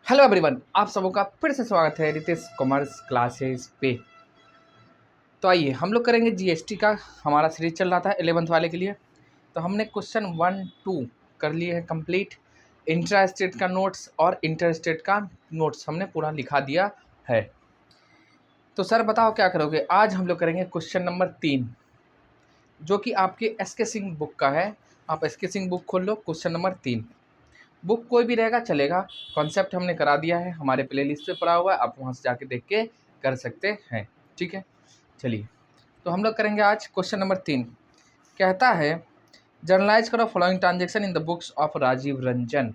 Hello everyone, आप सबों का फिर से स्वागत है रितेश कॉमर्स क्लासेस पे। तो आइए हम लोग करेंगे जीएसटी का। हमारा सीरीज चल रहा था 11th वाले के लिए। तो हमने क्वेश्चन 1-2 कर लिए है कंप्लीट। इंट्रा स्टेट का नोट्स और इंटर स्टेट का नोट्स हमने पूरा लिखा दिया है। तो सर बताओ क्या करोगे। आज हम लोग करेंगे क्वेश्चन नंबर 3, जो कि आपके एसके सिंह बुक का है। आप एसके सिंह बुक खोल लो। क्वेश्चन नंबर 3 बुक कोई भी रहेगा चलेगा। कॉन्सेप्ट हमने करा दिया है, हमारे प्लेलिस्ट पे पड़ा हुआ है, आप वहाँ से जाके देख के कर सकते हैं। ठीक है, चलिए तो हम लोग करेंगे आज क्वेश्चन नंबर 3। कहता है जर्नलाइज करो following transaction in the books of Rajiv Ranjan.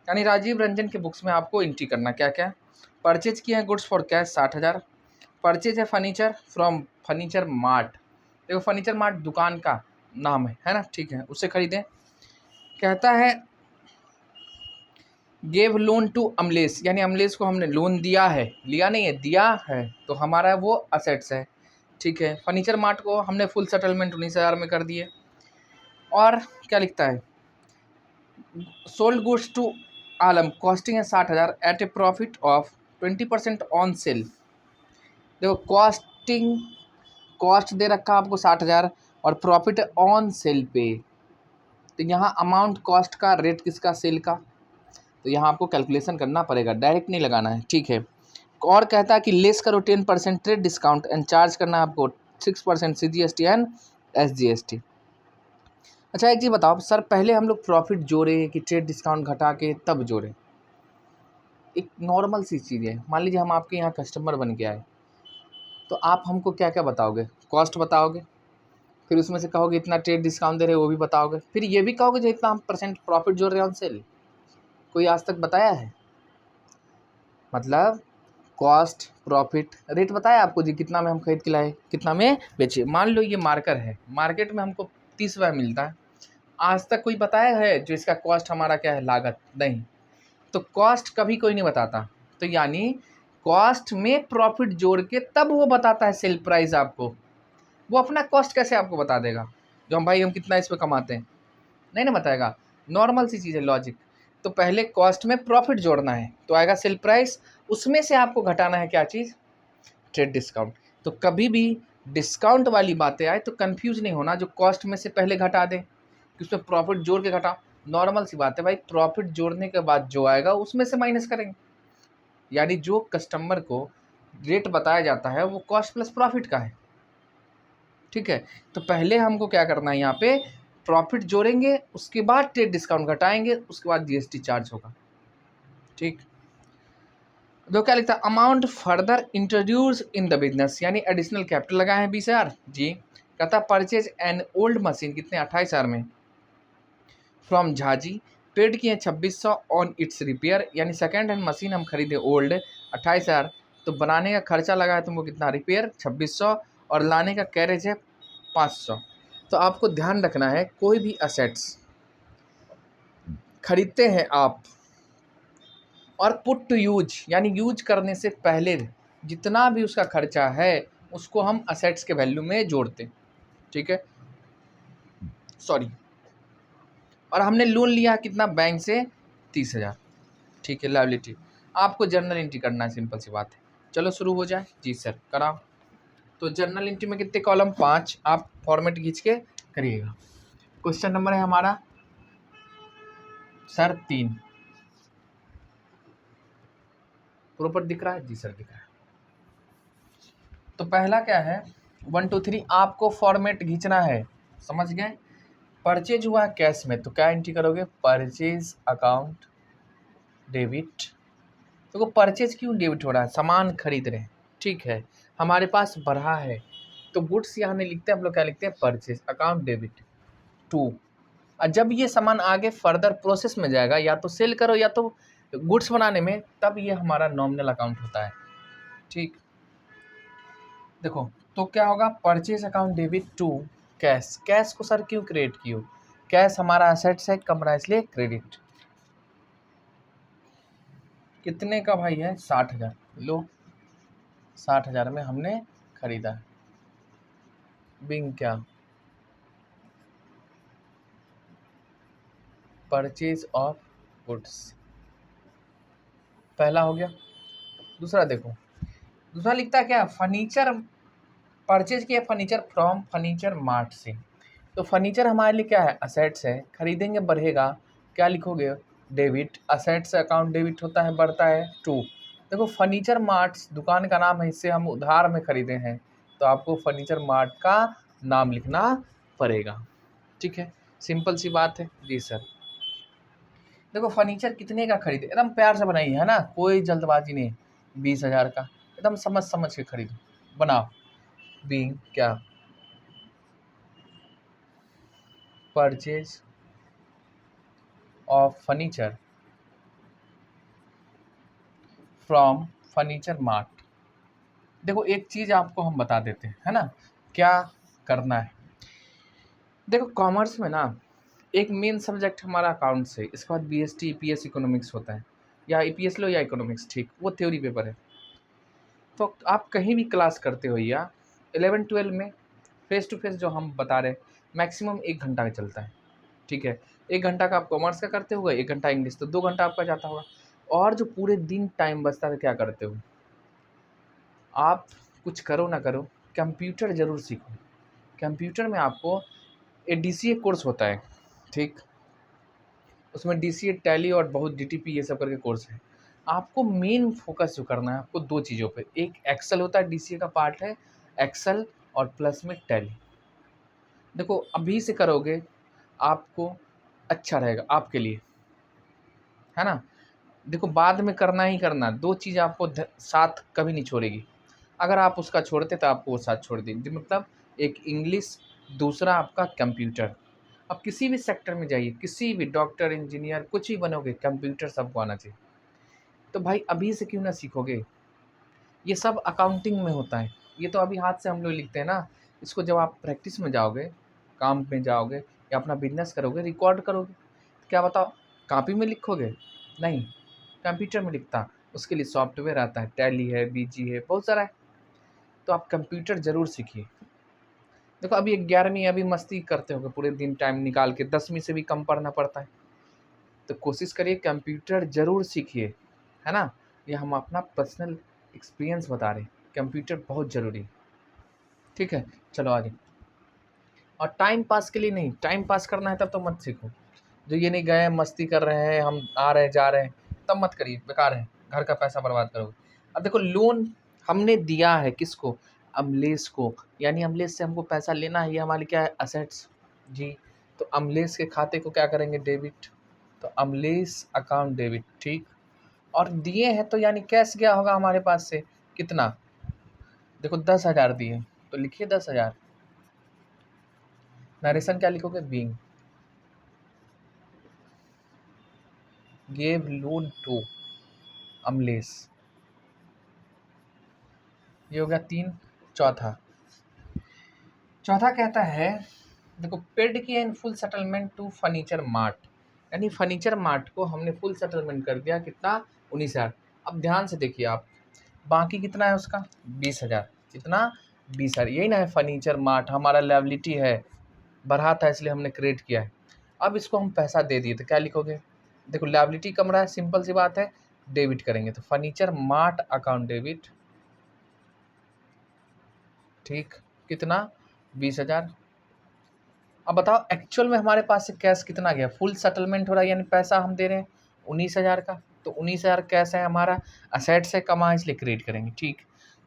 यानी राजीव रंजन के बुक्स में आपको एंट्री करना क्या क्या। परचेज किए हैं गुड्स फॉर कैश 60,000। परचेज है फर्नीचर फ्रॉम फर्नीचर मार्ट। देखो फर्नीचर मार्ट दुकान का नाम है ना, ठीक है, उससे खरीदें। कहता है गेव लोन टू अमलेश, यानी अमलेश को हमने लोन दिया है, लिया नहीं है, दिया है, तो हमारा वो असेट्स है। ठीक है, फर्नीचर मार्ट को हमने फुल सेटलमेंट 19,000 में कर दिए। और क्या लिखता है, sold goods to Alam costing है 60,000 at a profit of 20% on sale. देखो कॉस्टिंग, कॉस्ट दे रखा आपको 60,000 और प्रॉफिट ऑन सेल पे। तो यहाँ अमाउंट कॉस्ट का, रेट किसका, सेल का। तो यहाँ आपको कैलकुलेशन करना पड़ेगा, डायरेक्ट नहीं लगाना है। ठीक है, और कहता है कि लेस करो 10% ट्रेड डिस्काउंट एंड चार्ज करना है आपको 6% CGST एंड SGST। अच्छा एक चीज़ बताओ सर, पहले हम लोग प्रॉफिट जोड़े कि ट्रेड डिस्काउंट घटा के तब जोड़े। एक नॉर्मल सी चीज़ है। मान लीजिए हम आपके यहाँ कस्टमर बन के आए, तो आप हमको क्या क्या बताओगे, कॉस्ट बताओगे, फिर उसमें से कहोगे इतना ट्रेड डिस्काउंट दे रहे हो वो भी बताओगे, फिर ये भी कहोगे जो इतना हम परसेंट प्रॉफिट जोड़ रहे हैं ऑन सेल। कोई आज तक बताया है? मतलब कॉस्ट प्रॉफिट रेट बताया आपको जी, कितना में हम खरीद के लाए, कितना में बेचे। मान लो ये मार्कर है, मार्केट में हमको 30 रुपये मिलता है। आज तक कोई बताया है जो इसका कॉस्ट हमारा क्या है, लागत? नहीं। तो कॉस्ट कभी कोई नहीं बताता। तो यानी कॉस्ट में प्रॉफिट जोड़ के तब वो बताता है सेल प्राइस आपको। वो अपना कॉस्ट कैसे आपको बता देगा, जो हम भाई हम कितना इस पर कमाते हैं, नहीं ना बताएगा। नॉर्मल सी चीज़ है, लॉजिक। तो पहले कॉस्ट में प्रॉफिट जोड़ना है तो आएगा सेल प्राइस, उसमें से आपको घटाना है क्या चीज़, ट्रेड डिस्काउंट। तो कभी भी डिस्काउंट वाली बातें आए तो कंफ्यूज नहीं होना, जो कॉस्ट में से पहले घटा दें कि उसमें प्रॉफिट जोड़ के घटा। नॉर्मल सी बात है भाई, प्रॉफिट जोड़ने के बाद जो आएगा उसमें से माइनस करेंगे। यानी जो कस्टमर को रेट बताया जाता है वो कॉस्ट प्लस प्रॉफिट का है। ठीक है, तो पहले हमको क्या करना है, यहाँ पे प्रॉफिट जोड़ेंगे, उसके बाद ट्रेड डिस्काउंट घटाएंगे, उसके बाद जीएसटी चार्ज होगा। ठीक, तो क्या लिखता है, amount further introduce in the business, यानी एडिशनल कैपिटल लगाए हैं 20,000 जी। कहता परचेज एन ओल्ड मशीन, कितने, 28,000 में, फ्रॉम झाजी, पेड किए 2600 ऑन इट्स रिपेयर, यानी सेकेंड हैंड मशीन हम खरीदे ओल्ड 28,000, तो बनाने का खर्चा लगा है तुमको कितना, रिपेयर 2600, और लाने का कैरेज है 500। तो आपको ध्यान रखना है, कोई भी असेट्स खरीदते हैं आप और पुट टू यूज, यानी यूज करने से पहले जितना भी उसका खर्चा है उसको हम असेट्स के वैल्यू में जोड़ते हैं। ठीक है, सॉरी। और हमने लोन लिया कितना, बैंक से 30,000। ठीक है, लायबिलिटी आपको जर्नल एंट्री करना है, सिंपल सी बात है। चलो शुरू हो जाए। जी सर कराओ। तो जर्नल एंट्री में कितने कॉलम, 5। आप फॉर्मेट खींच के करिएगा। क्वेश्चन नंबर है हमारा सर 3। प्रॉपर दिख रहा है? जी सर दिख रहा है। तो पहला क्या है, 1 2 3 आपको फॉर्मेट खींचना है, समझ गए। परचेज हुआ कैश में तो क्या एंट्री करोगे, परचेज अकाउंट डेबिट। तो परचेज क्यों डेबिट हो रहा है, सामान खरीद रहे हैं। ठीक है, हमारे पास बढ़ा है तो गुड्स यहाँ नहीं लिखते, हम लोग क्या लिखते हैं, परचेज अकाउंट डेबिट टू। और जब ये सामान आगे फर्दर प्रोसेस में जाएगा, या तो सेल करो या तो गुड्स बनाने में, तब ये हमारा नॉमिनल अकाउंट होता है। ठीक, देखो तो क्या होगा, purchase account debit to cash. Cash को सर क्यों क्रिएट कियो, कैश हमारा असेट्स है, कम रहा इसलिए क्रेडिट। कितने का भाई है, 60,000। लो 60,000 में हमने खरीदा। बिंग क्या, परचेज ऑफ गुड्स। पहला हो गया। दूसरा देखो, दूसरा लिखता है क्या, फर्नीचर परचेज किया फर्नीचर फ्रॉम फर्नीचर मार्ट से। तो फर्नीचर हमारे लिए क्या है, असेट्स है, खरीदेंगे बढ़ेगा, क्या लिखोगे, डेबिट। असेट्स से अकाउंट डेबिट होता है, बढ़ता है टू। देखो फर्नीचर मार्ट्स दुकान का नाम है, इससे हम उधार में खरीदे हैं, तो आपको फर्नीचर मार्ट का नाम लिखना पड़ेगा। ठीक है, सिंपल सी बात है जी सर। देखो फर्नीचर कितने का खरीदे, एकदम प्यार से बनाइए, है ना, कोई जल्दबाजी नहीं। 20,000 का, एकदम समझ समझ के खरीदो, बनाओ। बीइंग क्या, purchase of furniture from furniture mart. देखो एक चीज़ आपको हम बता देते हैं, है ना, क्या करना है। देखो कॉमर्स में ना एक मेन सब्जेक्ट हमारा अकाउंट्स है, इसके बाद बीएसटी ईपीएस इकोनॉमिक्स होता है, या ईपीएस लो या इकोनॉमिक्स, ठीक, वो थ्योरी पेपर है। तो आप कहीं भी क्लास करते हो या 11-12 में फेस टू फेस जो हम बता रहे हैं, मैक्सिमम 1 घंटा का चलता है। ठीक है, 1 घंटा का आप कॉमर्स का करते होगा, 1 घंटा इंग्लिश, तो 2 घंटा आपका जाता होगा। और जो पूरे दिन टाइम बचता है क्या करते हो आप, कुछ करो ना करो, कंप्यूटर ज़रूर सीखो। कंप्यूटर में आपको ए डीसीए कोर्स होता है, ठीक, उसमें डीसीए टैली और बहुत डीटीपी ये सब करके कोर्स है। आपको मेन फोकस जो करना है आपको 2 चीज़ों पे, एक एक्सेल होता है, डीसीए का पार्ट है एक्सेल, और प्लस में टैली। देखो अभी से करोगे आपको अच्छा रहेगा आपके लिए, है ना। देखो बाद में करना ही करना, 2 चीज़ आपको साथ कभी नहीं छोड़ेगी। अगर आप उसका छोड़ते तो आपको वो साथ छोड़ देगी, मतलब एक इंग्लिश, दूसरा आपका कंप्यूटर। अब किसी भी सेक्टर में जाइए, किसी भी डॉक्टर इंजीनियर कुछ भी बनोगे, कंप्यूटर सबको आना चाहिए। तो भाई अभी से क्यों ना सीखोगे, ये सब अकाउंटिंग में होता है, ये तो अभी हाथ से हम लोग लिखते हैं ना। इसको जब आप प्रैक्टिस में जाओगे, काम में जाओगे या अपना बिजनेस करोगे, रिकॉर्ड करोगे, तो क्या बताओ, कॉपी में लिखोगे, नहीं, कंप्यूटर में लिखता, उसके लिए सॉफ्टवेयर आता है, टैली है, बीजी है, बहुत सारा है। तो आप कंप्यूटर ज़रूर सीखिए। देखो अभी 11वीं अभी मस्ती करते होगे पूरे दिन टाइम निकाल के, 10वीं से भी कम पढ़ना पड़ता है, तो कोशिश करिए कंप्यूटर ज़रूर सीखिए, है ना। ये हम अपना पर्सनल एक्सपीरियंस बता रहे हैं, कंप्यूटर बहुत ज़रूरी है। ठीक है, चलो आगे। और टाइम पास के लिए नहीं, टाइम पास करना है तब तो मत सीखो। जो ये नहीं गए मस्ती कर रहे हैं, हम आ रहे हैं जा रहे हैं, तब मत करिए, बेकार है, घर का पैसा बर्बाद करोगे। अब देखो लोन हमने दिया है किसको, अमलेश को, यानी अमलेश से हमको पैसा लेना है, ये हमारे क्या है, असेट्स जी। तो अमलेश के खाते को क्या करेंगे, डेबिट, तो अमलेश अकाउंट डेबिट, ठीक। और दिए हैं तो यानी कैश गया होगा हमारे पास से, कितना, देखो 10,000 दिए, तो लिखिए 10,000। नरेशन क्या लिखोगे, being gave loan to Amlesh, ये हो गया 3। चौथा, चौथा कहता है, देखो पेड किया in full settlement to furniture mart, यानी फर्नीचर मार्ट को हमने फुल सेटलमेंट कर दिया, कितना, 19,000। अब ध्यान से देखिए आप, बाकी कितना है उसका, 20,000, कितना, 20,000, यही ना है फर्नीचर मार्ट, हमारा लायबिलिटी है, बढ़ा था इसलिए हमने क्रिएट किया है। अब इसको हम पैसा दे दिए तो क्या लिखोगे, देखो लायबिलिटी कम रहा है, सिंपल सी बात है, डेबिट करेंगे, तो फर्नीचर मार्ट अकाउंट डेबिट, ठीक, कितना, 20,000। अब बताओ एक्चुअल में हमारे पास से कैश कितना गया, फुल सेटलमेंट हो रहा है, यानी पैसा हम दे रहे हैं 19,000 का, तो 19,000 कैश है हमारा, असेट से कमा है इसलिए क्रिएट करेंगे, ठीक।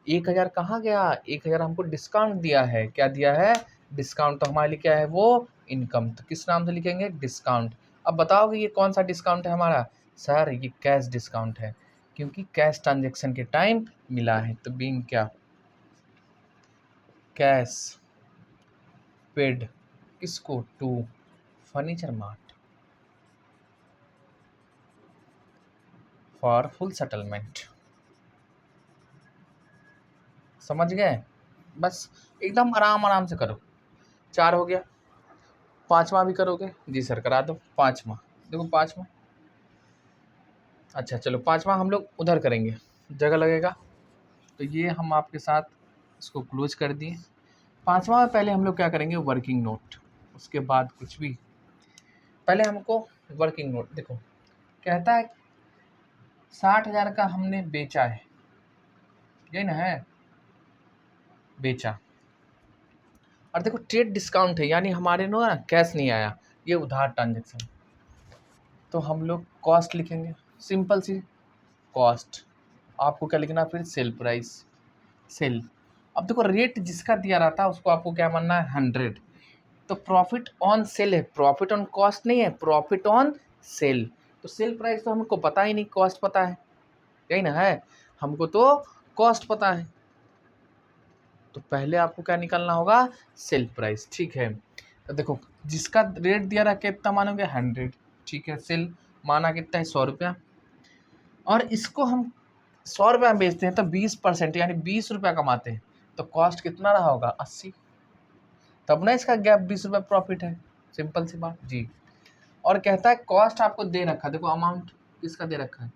1,000 कहाँ गया, 1,000 हमको डिस्काउंट दिया है, क्या दिया है, डिस्काउंट, तो हमारे लिए क्या है वो, इनकम, तो किस नाम से लिखेंगे, डिस्काउंट। अब बताओगे ये कौन सा डिस्काउंट है हमारा, सर ये कैश डिस्काउंट है, क्योंकि कैश ट्रांजेक्शन के टाइम मिला है, तो बीइंग क्या, कैश पेड किसको, to furniture mart for full settlement. समझ गए, बस एकदम आराम आराम से करो। 4 हो गया, 5वां भी करोगे, जी सर करा दो 5वां। देखो 5वां, अच्छा चलो 5वां हम लोग उधर करेंगे, जगह लगेगा, तो ये हम आपके साथ इसको क्लोज कर दिए। 5वां में पहले हम लोग क्या करेंगे, वर्किंग नोट, उसके बाद कुछ भी, पहले हमको वर्किंग नोट, देखो कहता है 60,000 का हमने बेचा है, यही ना है, बेचा। और देखो ट्रेड डिस्काउंट है, यानी हमारे ना कैश नहीं आया, ये उधार ट्रांजेक्शन। तो हम लोग कॉस्ट लिखेंगे, सिंपल सी कॉस्ट। आपको क्या लिखना, फिर सेल प्राइस, सेल। अब देखो रेट जिसका दिया रहता है उसको आपको क्या मानना है, 100। तो प्रॉफिट ऑन सेल है, प्रॉफिट ऑन कॉस्ट नहीं है, प्रॉफिट ऑन सेल। तो सेल प्राइस तो हमको पता ही नहीं, कॉस्ट पता है, यही ना है, हमको तो कॉस्ट पता है। तो पहले आपको क्या निकालना होगा, सेल प्राइस, ठीक है। तो देखो जिसका रेट दिया रहा कितना मानोगे, 100, ठीक है। सेल माना कितना है, 100 रुपया, और इसको हम 100 रुपया में बेचते हैं तो 20% यानी 20 रुपया कमाते हैं, तो कॉस्ट कितना रहा होगा, 80। तब ना इसका गैप 20 रुपया प्रॉफिट है, सिंपल सी बात जी। और कहता है कॉस्ट आपको दे रखा है, देखो अमाउंट किसका दे रखा है,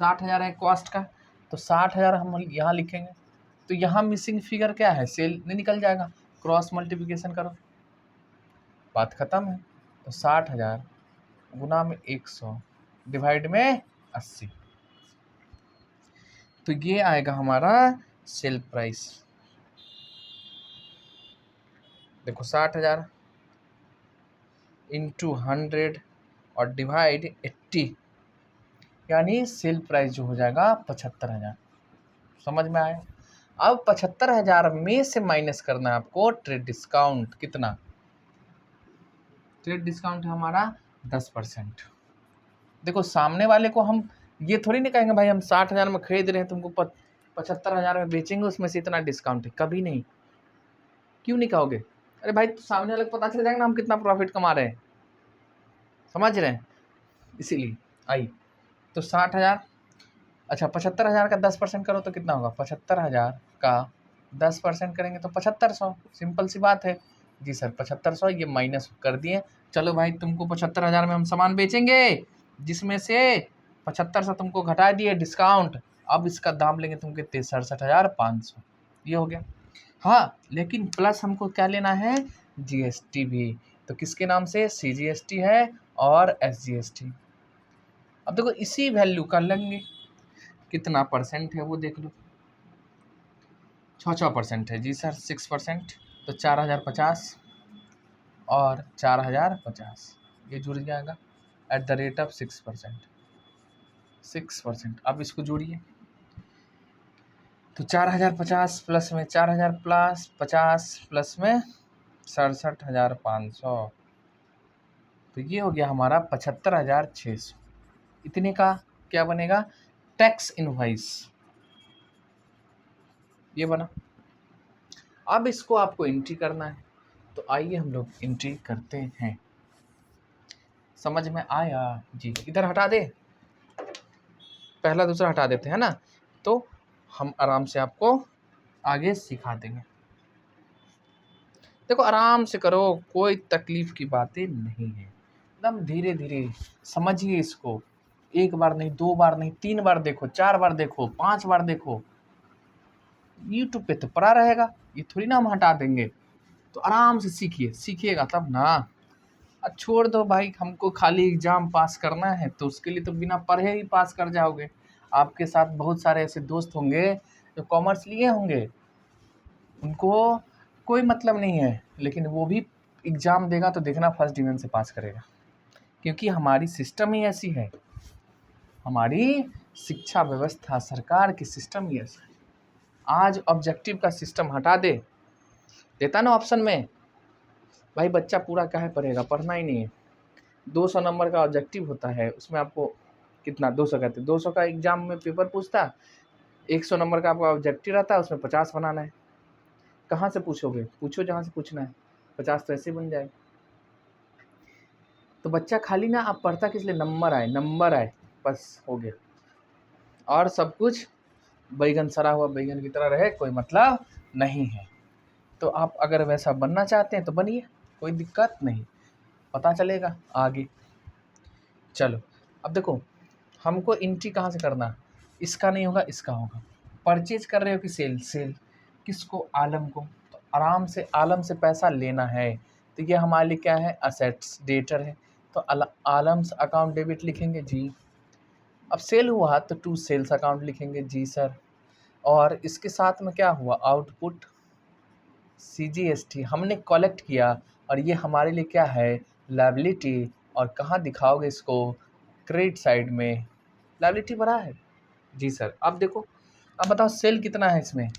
60,000 है कॉस्ट का, तो 60,000 हम यहाँ लिखेंगे। तो यहाँ मिसिंग फिगर क्या है, सेल नहीं निकल जाएगा, क्रॉस मल्टीप्लिकेशन करो, बात खत्म है। तो 60,000 गुना में 100 डिवाइड में 80, तो ये आएगा हमारा सेल प्राइस। देखो 60,000 इंटू 100 और डिवाइड 80, यानी सेल प्राइस जो हो जाएगा 75,000। समझ में आया। अब 75,000 में से माइनस करना है आपको ट्रेड डिस्काउंट, कितना, ट्रेड डिस्काउंट है हमारा 10%। देखो सामने वाले को हम ये थोड़ी नहीं कहेंगे भाई हम 60,000 में खरीद रहे हैं तुमको 75,000 में बेचेंगे, उसमें से इतना डिस्काउंट है, कभी नहीं। क्यों नहीं कहोगे, अरे भाई तो सामने वाले को पता चल जाएगा ना हम कितना प्रॉफिट कमा रहे हैं, समझ रहे हैं, इसीलिए। आई तो 60,000, अच्छा 75,000 का 10% करो तो कितना होगा, 75,000 का 10% करेंगे तो 7500, सिंपल सी बात है जी सर 7500, ये माइनस कर दिए। चलो भाई तुमको 75,000 में हम सामान बेचेंगे, जिसमें से 7500 तुमको घटा दिए डिस्काउंट, अब इसका दाम लेंगे तुम कितने, 67,500, ये हो गया। हाँ लेकिन प्लस हमको क्या लेना है, जीएसटी भी, तो किसके नाम से, सीजीएसटी है और एसजीएसटी। अब देखो इसी वैल्यू का लेंगे, कितना परसेंट है वो देख लो, 6% है जी सर, 6%, तो 4,050 और 4,050 ये जुड़ जाएगा एट द रेट ऑफ 6%, 6%। अब इसको जोड़िए, तो 4,050 प्लस में 4,000 प्लस 50 प्लस में 67,500, तो ये हो गया हमारा 75,600। इतने का क्या बनेगा, टैक्स इनवॉइस, ये बना। अब इसको आपको एंट्री करना है, तो आइए हम लोग एंट्री करते हैं। समझ में आया जी, इधर हटा दे, पहला दूसरा हटा देते हैं ना, तो हम आराम से आपको आगे सिखा देंगे। देखो आराम से करो, कोई तकलीफ की बातें नहीं है, एकदम धीरे धीरे समझिए इसको, एक बार नहीं, दो बार नहीं, 3 बार देखो, 4 बार देखो, 5 बार देखो, यूट्यूब पे तो पड़ा रहेगा, ये थोड़ी ना हम हटा देंगे। तो आराम से सीखिए, सीखिएगा तब ना। अब छोड़ दो भाई, हमको खाली एग्जाम पास करना है, तो उसके लिए तो बिना पढ़े ही पास कर जाओगे। आपके साथ बहुत सारे ऐसे दोस्त होंगे जो कॉमर्स लिए होंगे, उनको कोई मतलब नहीं है, लेकिन वो भी एग्ज़ाम देगा तो देखना फर्स्ट डिवीज़न से पास करेगा, क्योंकि हमारी सिस्टम ही ऐसी है, हमारी शिक्षा व्यवस्था, सरकार की सिस्टम ही ऐसा है। आज ऑब्जेक्टिव का सिस्टम हटा दे, देता ना ऑप्शन में, भाई बच्चा पूरा क्या है पढ़ेगा, पढ़ना ही नहीं है। 200 नंबर का ऑब्जेक्टिव होता है, उसमें आपको कितना, 200 कहते हैं, 200 का एग्जाम में पेपर पूछता, 100 नंबर का आपका ऑब्जेक्टिव रहता है, उसमें 50 बनाना है। कहाँ से पूछोगे, पूछो जहाँ से पूछना है, 50 तो ऐसे बन जाए। तो बच्चा खाली ना आप पढ़ता किस लिए, नंबर आए, नंबर आए, बस हो गया, और सब कुछ बैगन सड़ा हुआ बैगन की तरह रहे, कोई मतलब नहीं है। तो आप अगर वैसा बनना चाहते हैं तो बनिए, कोई दिक्कत नहीं, पता चलेगा आगे। चलो अब देखो, हमको एंट्री कहाँ से करना, इसका नहीं होगा, इसका होगा। परचेज कर रहे हो कि सेल, सेल किसको, आलम को, तो आराम से आलम से पैसा लेना है, तो ये हमारे लिए क्या है, असेट्स, डेटर है, तो आलम से अकाउंट डेबिट लिखेंगे जी। अब सेल हुआ तो टू सेल्स अकाउंट लिखेंगे, जी सर। और इसके साथ में क्या हुआ, आउटपुट CGST हमने कलेक्ट किया, और ये हमारे लिए क्या है, लायबिलिटी। और कहाँ दिखाओगे इसको, क्रेडिट साइड में लायबिलिटी भरा है, जी सर। अब देखो, अब बताओ सेल कितना है इसमें,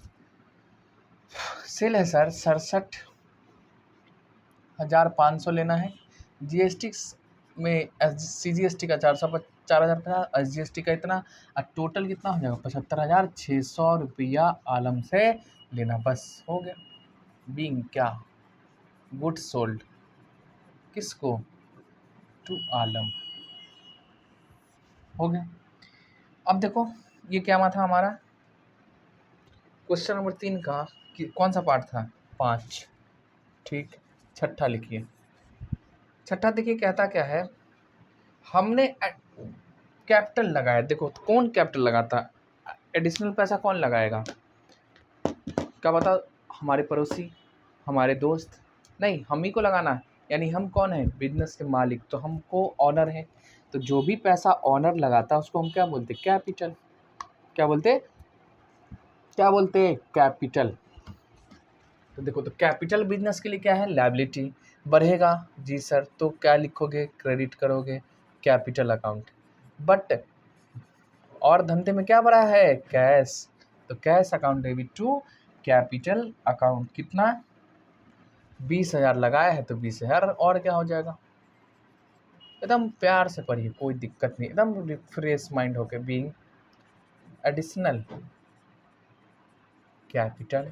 सेल है सर 67,500 लेना है। GST में CGST का 4,050, SGST का इतना, और टोटल कितना हो जाएगा, 75,600 रुपया आलम से लेना, बस हो गया। बीइंग क्या, गुड सोल्ड किसको, टू आलम, हो गया। अब देखो ये क्या था हमारा क्वेश्चन नंबर 3 का, कि कौन सा पार्ट था, 5, ठीक। छठा लिखिए, छठा देखिए कहता क्या है, हमने कैपिटल लगाया। देखो तो कौन कैपिटल लगाता, एडिशनल पैसा कौन लगाएगा, क्या बता, हमारे पड़ोसी, हमारे दोस्त, नहीं हम ही को लगाना है। यानी हम कौन है, बिजनेस के मालिक, तो हमको ऑनर है। तो जो भी पैसा ऑनर लगाता है उसको हम क्या बोलते, कैपिटल। क्या बोलते, क्या बोलते, कैपिटल। तो देखो, तो कैपिटल बिजनेस के लिए क्या है, लायबिलिटी बढ़ेगा, जी सर। तो क्या लिखोगे, क्रेडिट करोगे कैपिटल अकाउंट। बट और धंधे में क्या बढ़ा है, कैश, तो cash account debit to capital account. कितना, 20,000 लगाया है तो 20,000, और क्या हो जाएगा। एकदम प्यार से पढ़िए, कोई दिक्कत नहीं, एकदम रिफ्रेश माइंड होके, being additional capital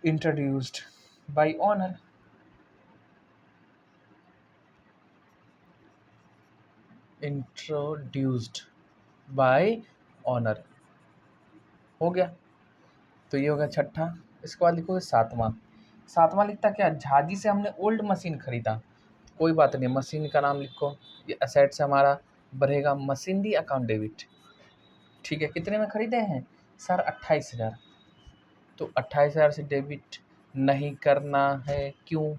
introduced by honour, introduced by honour, हो गया। तो ये हो गया छठा। इसके बाद लिखोगे सातवां। सातवां लिखता क्या, झाजी से हमने ओल्ड मशीन खरीदा, कोई बात नहीं, मशीन का नाम लिखो, ये असेट से हमारा बढ़ेगा, मशीनरी अकाउंट डेबिट, ठीक है। कितने में खरीदे हैं सर, 28,000। तो 28,000 से डेबिट नहीं करना है, क्यों,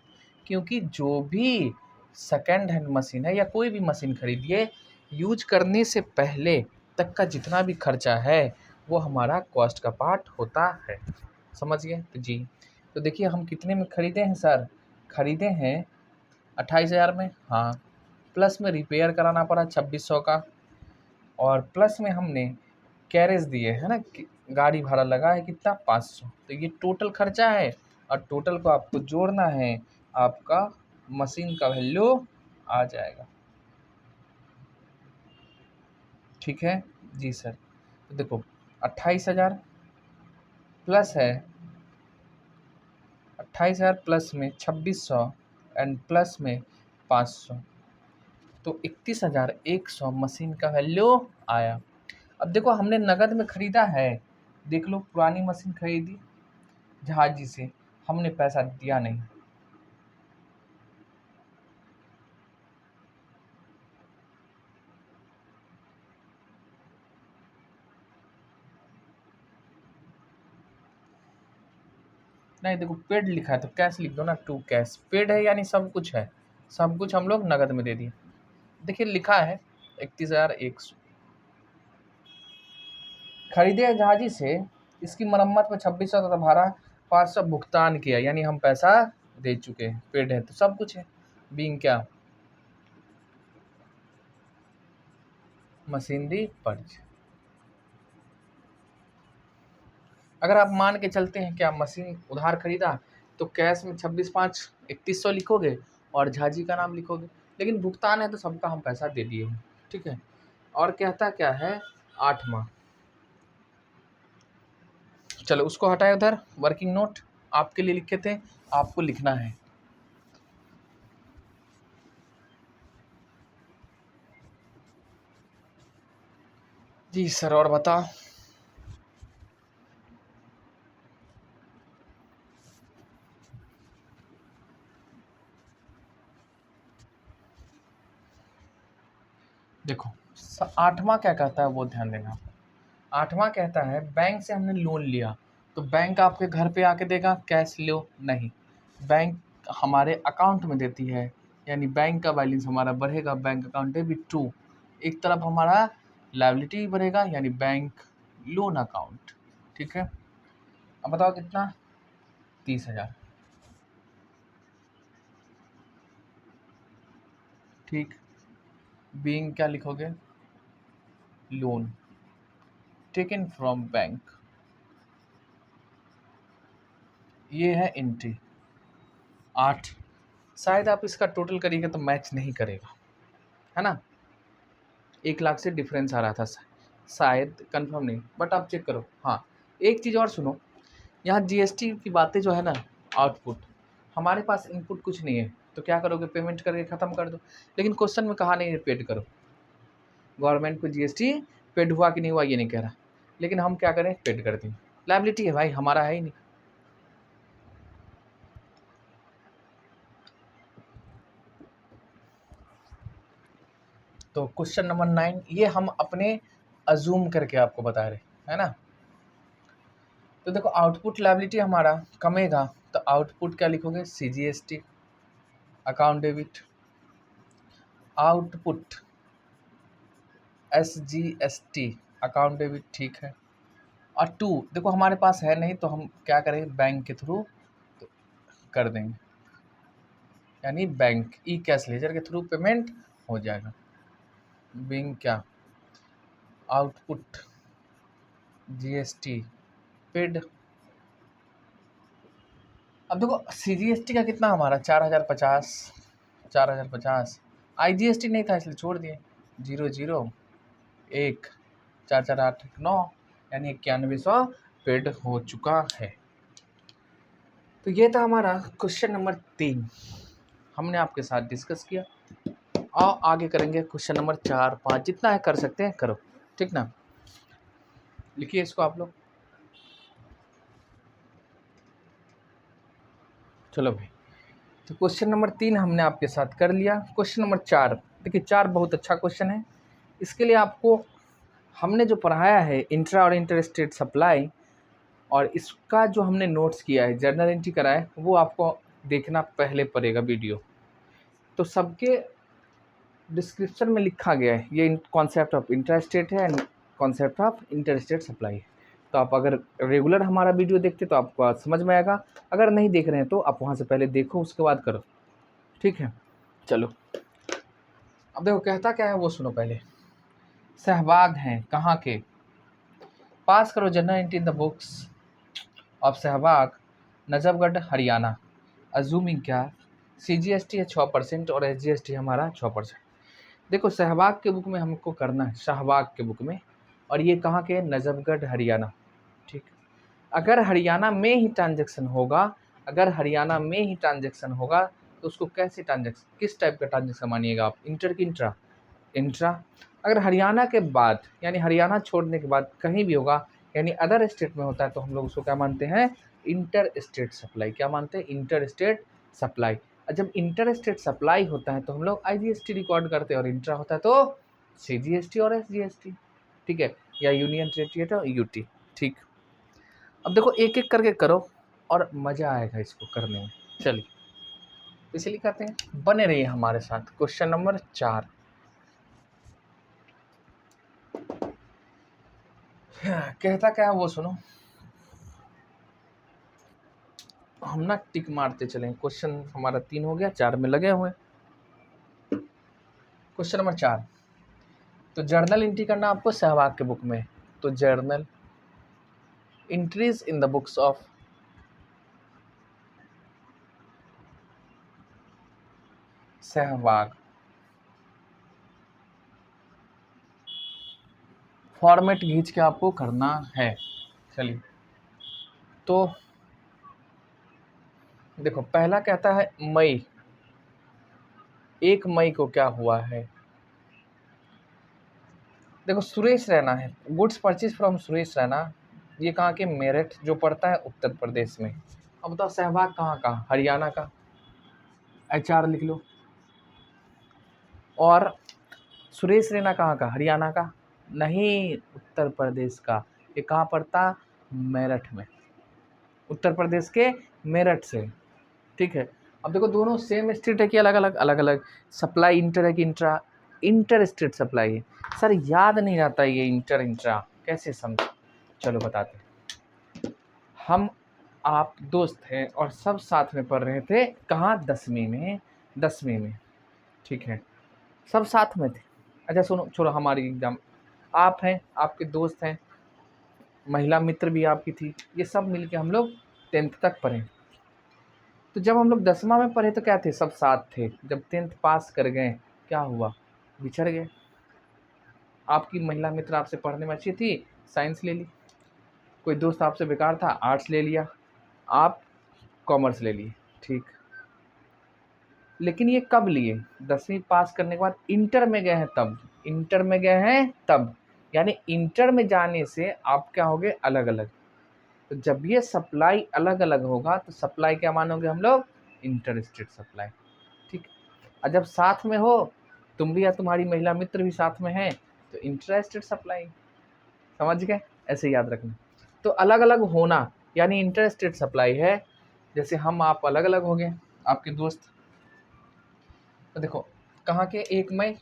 क्योंकि जो भी सेकेंड हैंड मशीन है या कोई भी मशीन खरीदिए, यूज करने से पहले तक का जितना भी खर्चा है वो हमारा कॉस्ट का पार्ट होता है, समझ गए, तो जी। तो देखिए हम कितने में खरीदे हैं सर, खरीदे हैं 28,000 में, हाँ। प्लस में रिपेयर कराना पड़ा 2,600 का, और प्लस में हमने कैरेज दिए है ना, गाड़ी भाड़ा लगा है कितना, 500। तो ये टोटल खर्चा है, और टोटल को आपको जोड़ना है, आपका मशीन का वैल्यू आ जाएगा, ठीक है, जी सर। तो देखो 28,000 प्लस है, 28,000 प्लस में 2,600 एंड प्लस में 500, तो 31,100 मशीन का वैल्यू आया। अब देखो हमने नगद में खरीदा है, देख लो पुरानी मशीन खरीदी जहाजी से, हमने पैसा दिया नहीं, नहीं देखो पेड लिखा है तो कैश लिख दो ना, टू कैश, पेड है यानी सब कुछ है, सब कुछ हम लोग नगद में दे दिए। देखिए लिखा है 31,100 खरीदे हैं जहाजी से, इसकी मरम्मत में 2,600 तथा भाड़ा 500 भुगतान किया, यानी हम पैसा दे चुके हैं, पेड है तो सब कुछ है, बीइंग क्या, मशीनरी पर्च। अगर आप मान के चलते हैं क्या मशीन उधार खरीदा, तो कैश में 26/5 3100 लिखोगे और झाजी का नाम लिखोगे, लेकिन भुगतान है तो सबका हम पैसा दे दिए हैं, ठीक है। और कहता क्या है, 8वां, चलो उसको हटाए उधर, वर्किंग नोट आपके लिए लिखे थे, आपको लिखना है, जी सर। और बताओ, देखो 8वां क्या कहता है वो ध्यान देना। 8वां कहता है बैंक से हमने लोन लिया, तो बैंक आपके घर पे आके देगा कैश लो, नहीं, बैंक हमारे अकाउंट में देती है, यानी बैंक का बैलेंस हमारा बढ़ेगा, बैंक अकाउंट डेबिट टू। एक तरफ हमारा लायबिलिटी बढ़ेगा यानी बैंक लोन अकाउंट। ठीक है, अब बताओ कितना, 30,000। ठीक, बीइंग क्या लिखोगे, लोन टेकन फ्रॉम बैंक। ये है एंट्री 8। शायद आप इसका टोटल करिएगा तो मैच नहीं करेगा, है ना। 1 लाख से डिफरेंस आ रहा था शायद, कंफर्म नहीं, बट आप चेक करो। हाँ, एक चीज़ और सुनो, यहाँ जीएसटी की बातें जो है ना, आउटपुट, हमारे पास इनपुट कुछ नहीं है, तो क्या करोगे, पेमेंट करके ख़त्म कर दो। लेकिन क्वेश्चन में कहा नहीं है पेड करो, गवर्नमेंट को जीएसटी पेड हुआ कि नहीं हुआ ये नहीं कह रहा, लेकिन हम क्या करें, पेड कर दें। लायबिलिटी है भाई, हमारा है ही नहीं। तो क्वेश्चन नंबर 9 ये हम अपने अजूम करके आपको बता रहे, है ना। तो देखो आउटपुट लायबिलिटी हमारा कमेगा, तो आउटपुट क्या लिखोगे, CGST account debit, output SGST account debit. ठीक है, और 2 देखो हमारे पास है नहीं, तो हम क्या करेंगे, बैंक के थ्रू तो कर देंगे, यानी बैंक ई कैश लेजर के थ्रू पेमेंट हो जाएगा। बिंग क्या, आउटपुट जीएसटी पेड। अब देखो सीजीएसटी का कितना हमारा 4,050, 4,050। आईजीएसटी नहीं था इसलिए छोड़ दिए, 00 1 4 4 8 9, यानी 9100 पेड हो चुका है। तो ये था हमारा क्वेश्चन नंबर 3, हमने आपके साथ डिस्कस किया। और आगे करेंगे क्वेश्चन नंबर 4 5, जितना है कर सकते हैं करो, ठीक ना। लिखिए इसको आप लोग। चलो भाई, तो क्वेश्चन नंबर 3 हमने आपके साथ कर लिया। क्वेश्चन नंबर 4, देखिए 4 बहुत अच्छा क्वेश्चन है। इसके लिए आपको हमने जो पढ़ाया है इंट्रा और इंटर स्टेट सप्लाई, और इसका जो हमने नोट्स किया है, जर्नल एंट्री कराया है, वो आपको देखना पहले पड़ेगा वीडियो। तो सबके डिस्क्रिप्शन में लिखा गया है, ये कॉन्सेप्ट ऑफ इंट्रा स्टेट है and concept of inter state supply है। तो आप अगर रेगुलर हमारा वीडियो देखते तो आपको समझ में आएगा, अगर नहीं देख रहे हैं तो आप वहाँ से पहले देखो उसके बाद करो, ठीक है। चलो अब देखो कहता क्या है वो सुनो पहले। सहवाग हैं कहाँ के, पास करो journal entry in the books of Sehwag, Najafgarh Haryana. Assuming क्या, CGST है 6% और SGST हमारा 6%। देखो सहवाग के बुक में हमको करना है, शाहबाग के बुक में, और ये कहाँ के, नजफगढ़ हरियाणा। ठीक, अगर हरियाणा में ही ट्रांजैक्शन होगा, अगर हरियाणा में ही ट्रांजैक्शन होगा तो उसको कैसे ट्रांजैक्शन, किस टाइप का ट्रांजैक्शन मानिएगा आप, इंटर की इंट्रा, इंट्रा। अगर हरियाणा के बाद यानी हरियाणा छोड़ने के बाद कहीं भी होगा यानी अदर स्टेट में होता है, तो हम लोग उसको क्या मानते हैं, इंटर स्टेट सप्लाई। क्या मानते हैं, इंटर स्टेट सप्लाई। और जब इंटर स्टेट सप्लाई होता है तो हम लोग IGST रिकॉर्ड करते हैं, और इंट्रा होता है तो CGST और SGST, ठीक है, या यूनियन टेरिटरी UT। ठीक, अब देखो एक एक करके करो और मज़ा आएगा इसको करने में। चलिए इसलिए कहते हैं बने रहिए हमारे साथ। क्वेश्चन नंबर 4 कहता क्या है वो सुनो, हम ना टिक मारते चलें। क्वेश्चन हमारा 3 हो गया, 4 में लगे हुए। क्वेश्चन नंबर 4, तो जर्नल एंट्री करना आपको सहवाग के बुक में, तो journal entries in the books of Sehwag, format खींच के आपको करना है। चलिए तो देखो पहला कहता है मई, 1 मई को क्या हुआ है। देखो सुरेश रैना है, goods purchase from Suresh Raina, ये कहाँ के, मेरठ, जो पड़ता है उत्तर प्रदेश में। अब बताओ सहवाग कहाँ का, हरियाणा का, HR लिख लो। और सुरेश रैना कहाँ का, हरियाणा का, नहीं उत्तर प्रदेश का। ये कहाँ पड़ता, मेरठ में, उत्तर प्रदेश के मेरठ से, ठीक है। अब देखो दोनों सेम स्टेट है कि अलग अलग? अलग अलग। सप्लाई इंटर है कि इंट्रा? इंटर स्टेट सप्लाई है। सर याद नहीं रहता ये इंटर इंट्रा, कैसे समझ? चलो बताते हैं। हम आप दोस्त हैं और सब साथ में पढ़ रहे थे, कहाँ? 10वीं में। 10वीं में, ठीक है, सब साथ में थे। अच्छा सुनो, छोड़ो हमारी एग्जाम। आप हैं, आपके दोस्त हैं, महिला मित्र भी आपकी थी, ये सब मिलके हम लोग 10th तक पढ़े। तो जब हम लोग 10वां में पढ़े तो क्या थे? सब साथ थे। जब 10th पास कर गए, क्या हुआ? बिछड़ गए। आपकी महिला मित्र आपसे पढ़ने में अच्छी थी, साइंस ले ली। कोई दोस्त आपसे बेकार था, आर्ट्स ले लिया। आप कॉमर्स ले लिए, ठीक। लेकिन ये कब लिए? 10वीं पास करने के बाद इंटर में गए हैं तब। इंटर में गए हैं तब, यानी इंटर में जाने से आप क्या हो गए? अलग अलग। तो जब ये सप्लाई अलग अलग होगा तो सप्लाई क्या मानोगे हम लोग? इंटर स्टेट सप्लाई, ठीक। और जब साथ में हो, तुम भी या तुम्हारी महिला मित्र भी साथ में हैं, तो इंटर स्टेट सप्लाई। समझ गए? ऐसे याद रखना। तो अलग अलग होना यानी इंटर स्टेट सप्लाई है। जैसे हम आप अलग अलग हो गए, आपके दोस्त। तो देखो कहाँ के? एक मई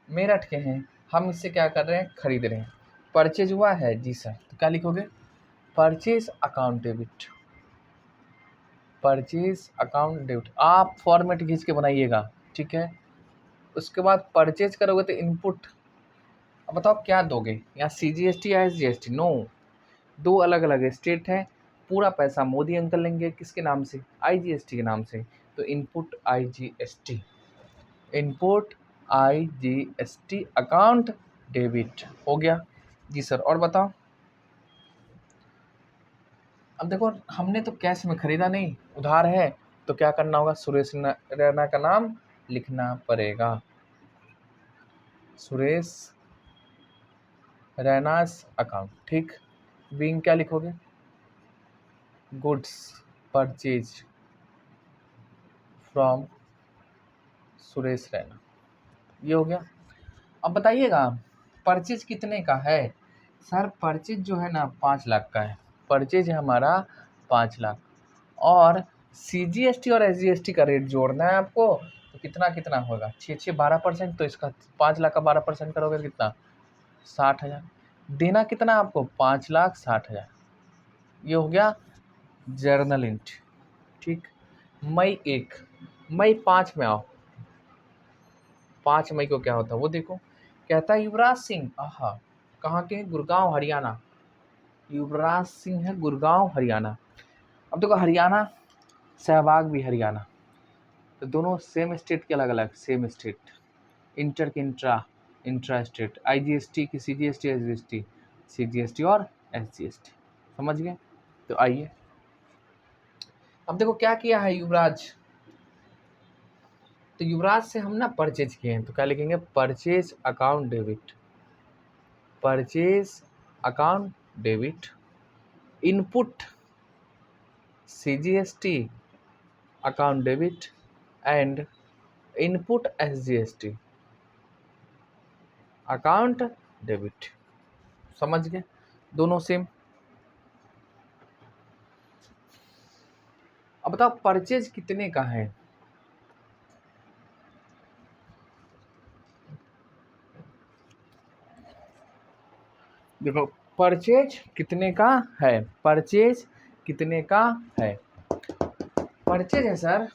मेरठ के हैं, हम इससे क्या कर रहे हैं? खरीद रहे हैं। परचेज हुआ है जी सर, तो क्या लिखोगे? Purchase account debit. Purchase account debit आप फॉर्मेट खींच के बनाइएगा, ठीक है। उसके बाद परचेज करोगे तो इनपुट। अब बताओ क्या दोगे? यहाँ CGST या SGST? नो, दो अलग अलग स्टेट हैं। पूरा पैसा मोदी अंकल लेंगे, किसके नाम से? IGST के नाम से। तो input IGST, input IGST account debit हो गया जी सर। और बताओ। अब देखो हमने तो कैश में खरीदा नहीं, उधार है, तो क्या करना होगा? सुरेश रैना का नाम लिखना पड़ेगा। सुरेश रैनास अकाउंट, ठीक। बीइंग क्या लिखोगे? Goods purchase from Suresh Raina, ये हो गया। अब बताइएगा परचेज कितने का है? सर परचेज जो है ना 5 लाख का है। परचेज है हमारा 5 लाख, और CGST और SGST का रेट जोड़ना है आपको। तो कितना कितना होगा? 6 12%। तो इसका 5 लाख का 12% करोगे कितना? 60,000। देना कितना आपको? 5,60,000। ये हो गया जर्नल इंट, ठीक। मई 5 में आओ। 5 मई को क्या होता है वो देखो। कहता है युवराज सिंह, आहा, कहाँ के? गुड़गांव हरियाणा। युवराज सिंह है गुड़गांव हरियाणा। अब देखो हरियाणा, सहवाग भी हरियाणा, तो दोनों सेम स्टेट के अलग अलग। सेम स्टेट, इंटर के इंट्रा, इंट्रा स्टेट। IGST की CGST SGST, CGST और SGST। समझ गए? तो आइए अब देखो क्या किया है युवराज। तो युवराज से हम ना परचेज किए हैं, तो क्या लिखेंगे? Purchase account debit. Purchase account debit, input CGST account debit and input SGST account debit. समझ गए? दोनों सेम। अब बताओ परचेज कितने का है? देखो परचेज कितने का है? परचेज कितने का है? परचेज है सर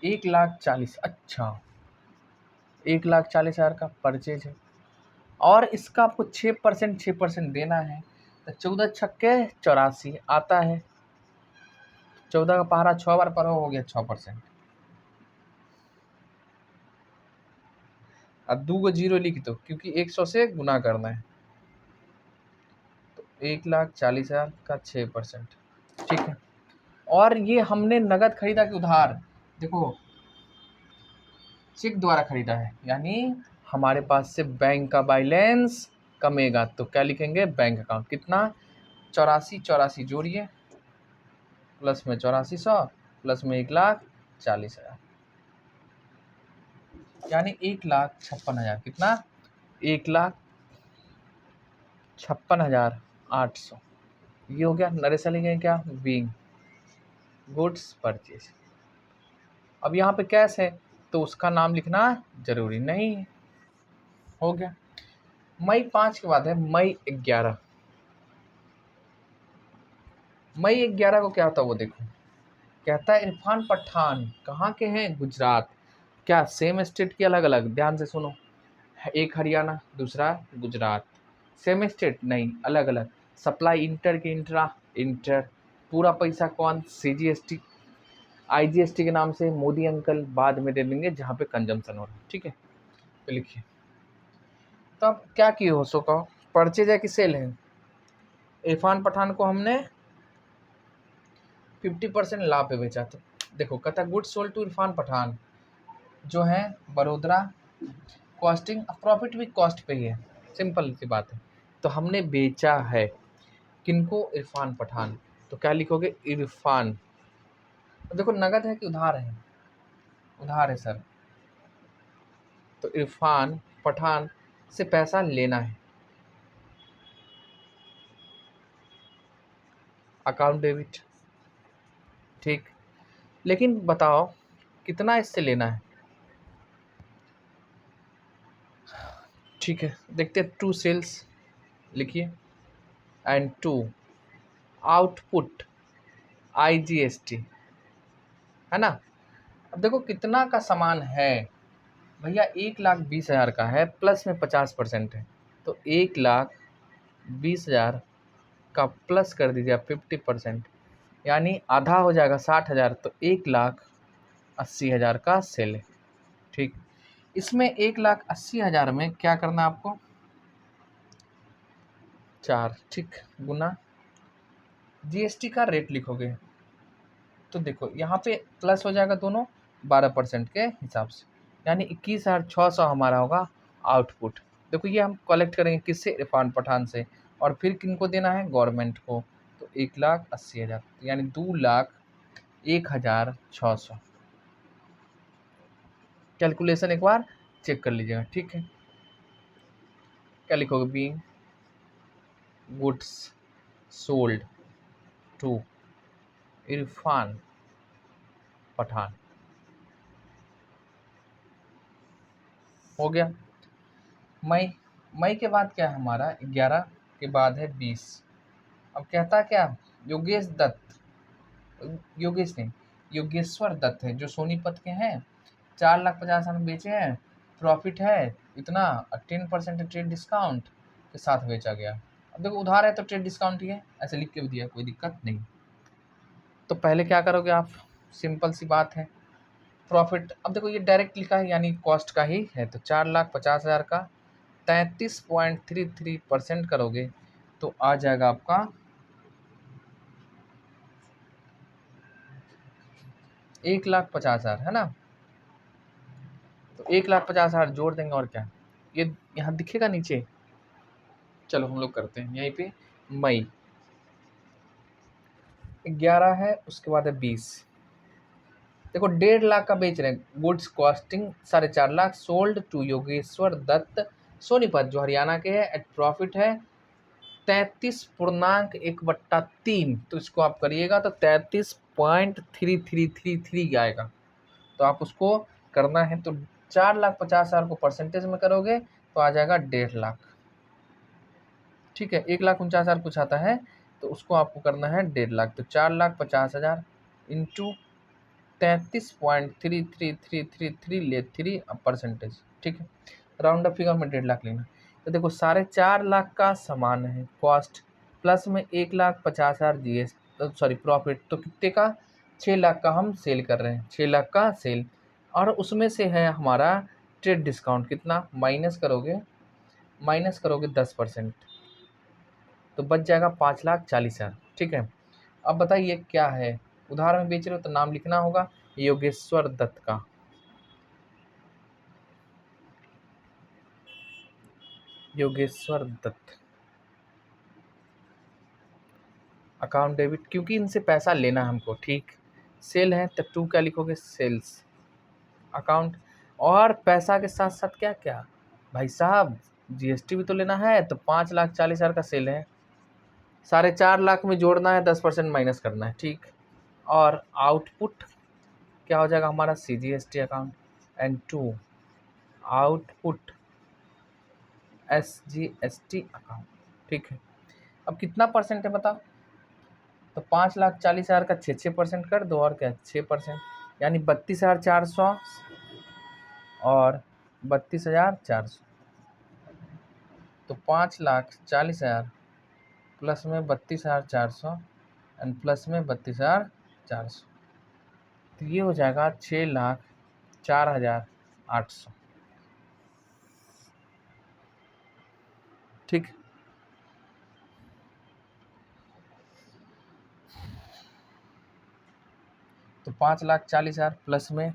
1,40,000। अच्छा 1,40,000 का परचेज है, और इसका आपको 6% देना है। तो 14 छक्के 84 आता है। 14 का पहाड़ा 6 बार पढ़ो, हो गया 6%। अब 2 को 0 लिख दो, क्योंकि 100 से गुना करना है। तो 1,40,000 का 6%, ठीक है। और ये हमने नगद खरीदा कि उधार? देखो चेक द्वारा खरीदा है, यानी हमारे पास से बैंक का बैलेंस कमेगा। तो क्या लिखेंगे? Bank account. कितना? 84 जोड़िए, प्लस में 8400, प्लस में 1,40,000, यानी 1,56,000। कितना? 1,56,800। ये हो गया। नरेश लिखेंगे क्या? Being goods purchase. अब यहाँ पे कैश है तो उसका नाम लिखना जरूरी नहीं है। हो गया। मई 5 के बाद है मई 11। मई 11 को क्या होता है वो देखो। कहता है इरफान पठान कहाँ के हैं? गुजरात। क्या सेम स्टेट की अलग अलग? ध्यान से सुनो, एक हरियाणा दूसरा गुजरात। सेम स्टेट नहीं, अलग अलग। सप्लाई इंटर के इंट्रा इंटर। पूरा पैसा कौन? CGST IGST के नाम से मोदी अंकल बाद में दे देंगे जहाँ पे कंजम्पशन हो रहा है। ठीक है, तो लिखिए। तो अब क्या किए हो सो कहो, परचेज है कि सेल है? इरफान पठान को हमने 50% लाभ पे बेचा। तो देखो कहता है goods sold to Irfan Pathan जो है बड़ोदरा, कॉस्टिंग प्रॉफिट भी कॉस्ट पे ही है, सिंपल सी बात है। तो हमने बेचा है किनको? इरफान पठान। तो क्या लिखोगे? इरफान। तो देखो नगद है कि उधार है? उधार है सर। तो इरफान पठान से पैसा लेना है, अकाउंट डेबिट। ठीक, लेकिन बताओ कितना इससे लेना है? ठीक है, देखते हैं। टू सेल्स लिखिए एंड टू आउटपुट IGST, है ना। अब देखो कितना का सामान है भैया, 1,20,000 का है, प्लस में 50% है। तो 1,20,000 का प्लस कर दीजिए आप 50%, यानी आधा हो जाएगा 60,000। तो 1,80,000 का सेल है। ठीक, इसमें 1,80,000 में क्या करना है आपको? 4, ठीक, गुना GST का रेट लिखोगे। तो देखो यहाँ पे प्लस हो जाएगा दोनों 12% के हिसाब से, यानी 21,600 हमारा होगा आउटपुट। देखो ये हम कलेक्ट करेंगे किससे? इरफान पठान से। और फिर किनको देना है? गवर्नमेंट को। तो 1,80,000 यानी 2,01,600। कैलकुलेशन एक बार चेक कर लीजिएगा। ठीक है, क्या लिखोगे? Being goods sold to Irfan Pathan. हो गया। मई, मई के बाद क्या है हमारा? 11 के बाद है 20। अब कहता क्या? योगेश दत्त, योगेश नहीं, योगेश्वर दत्त है जो सोनीपत के हैं। 4,50,000 में बेचे हैं, प्रॉफिट है इतना, 10% ट्रेड डिस्काउंट के साथ बेचा गया। अब देखो उधार है तो ट्रेड डिस्काउंट ही है, ऐसे लिख के भी दिया, कोई दिक्कत नहीं। तो पहले क्या करोगे आप? सिंपल सी बात है, प्रॉफिट। अब देखो ये डायरेक्ट लिखा है यानी कॉस्ट का ही है, तो 4,50,000 का 33.33% करोगे तो आ जाएगा आपका 1,50,000, है ना। तो 1,50,000 जोड़ देंगे और क्या, ये यहाँ दिखेगा नीचे। चलो हम लोग करते हैं यहीं पे। मई 11 है, उसके बाद है 20। देखो 1,50,000 का बेच रहे हैं, goods costing 4.5 lakh, sold to Yogeshwar Dutt Sonipat जो हरियाणा के है, एट प्रॉफिट है 33.1/3। तो इसको आप करिएगा तो 33.3333 आएगा। तो आप उसको करना है तो 4,50,000 को परसेंटेज में करोगे तो आ जाएगा 1,50,000। ठीक है, 1,49,000 कुछ आता है, तो उसको आपको करना है 1,50,000। तो 4,50,000 इंटू 33.3333 ले 3 परसेंटेज। ठीक है, राउंड अप फिगर में 1,50,000 लेना। तो देखो 4.5 लाख का सामान है कॉस्ट, प्लस में 1,50,000 GS सॉरी प्रॉफिट, तो कितने का? 6,00,000 का हम सेल कर रहे हैं, 6,00,000 का सेल। और उसमें से है हमारा ट्रेड डिस्काउंट कितना? माइनस करोगे 10%, तो बच जाएगा 5,40,000। ठीक है, अब बताइए क्या है? उधार में बेच रहे हो तो नाम लिखना होगा योगेश्वर दत्त का। योगेश्वर दत्त, अकाउंट डेबिट, क्योंकि इनसे पैसा लेना है हमको। ठीक, सेल है तो 2 क्या लिखोगे? Sales account. और पैसा के साथ साथ क्या क्या भाई साहब? GST भी तो लेना है, तो 5,40,000 का सेल है, 4.5 लाख में जोड़ना है, 10% माइनस करना है। ठीक, और आउटपुट क्या हो जाएगा हमारा CGST account, and 2 output SGST account. ठीक है, अब कितना परसेंट है बताओ, तो 5,40,000 का 6% कर दो, और क्या 6%, यानी 32,400 और 32,400, तो 5,40,000 प्लस में 32,400 एंड प्लस में 32,400, तो ये हो जाएगा 6,04,800। ठीक, तो 5,40,000 प्लस में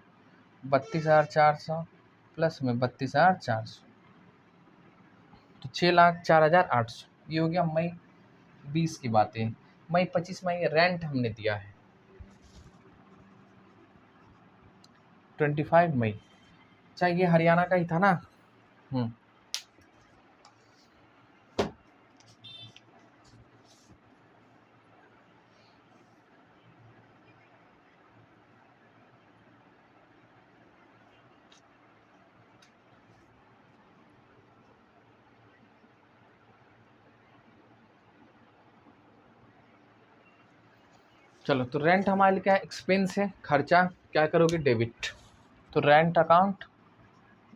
32,400 प्लस में 32,400, तो 6,04,800। ये हो गया मई 20 की बातें। मई 25 में ये रेंट हमने दिया है 25 मई। अच्छा, ये हरियाणा का ही था ना। चलो, तो रेंट हमारे लिए क्या है, एक्सपेंस है, खर्चा। क्या करोगे, डेबिट, तो रेंट अकाउंट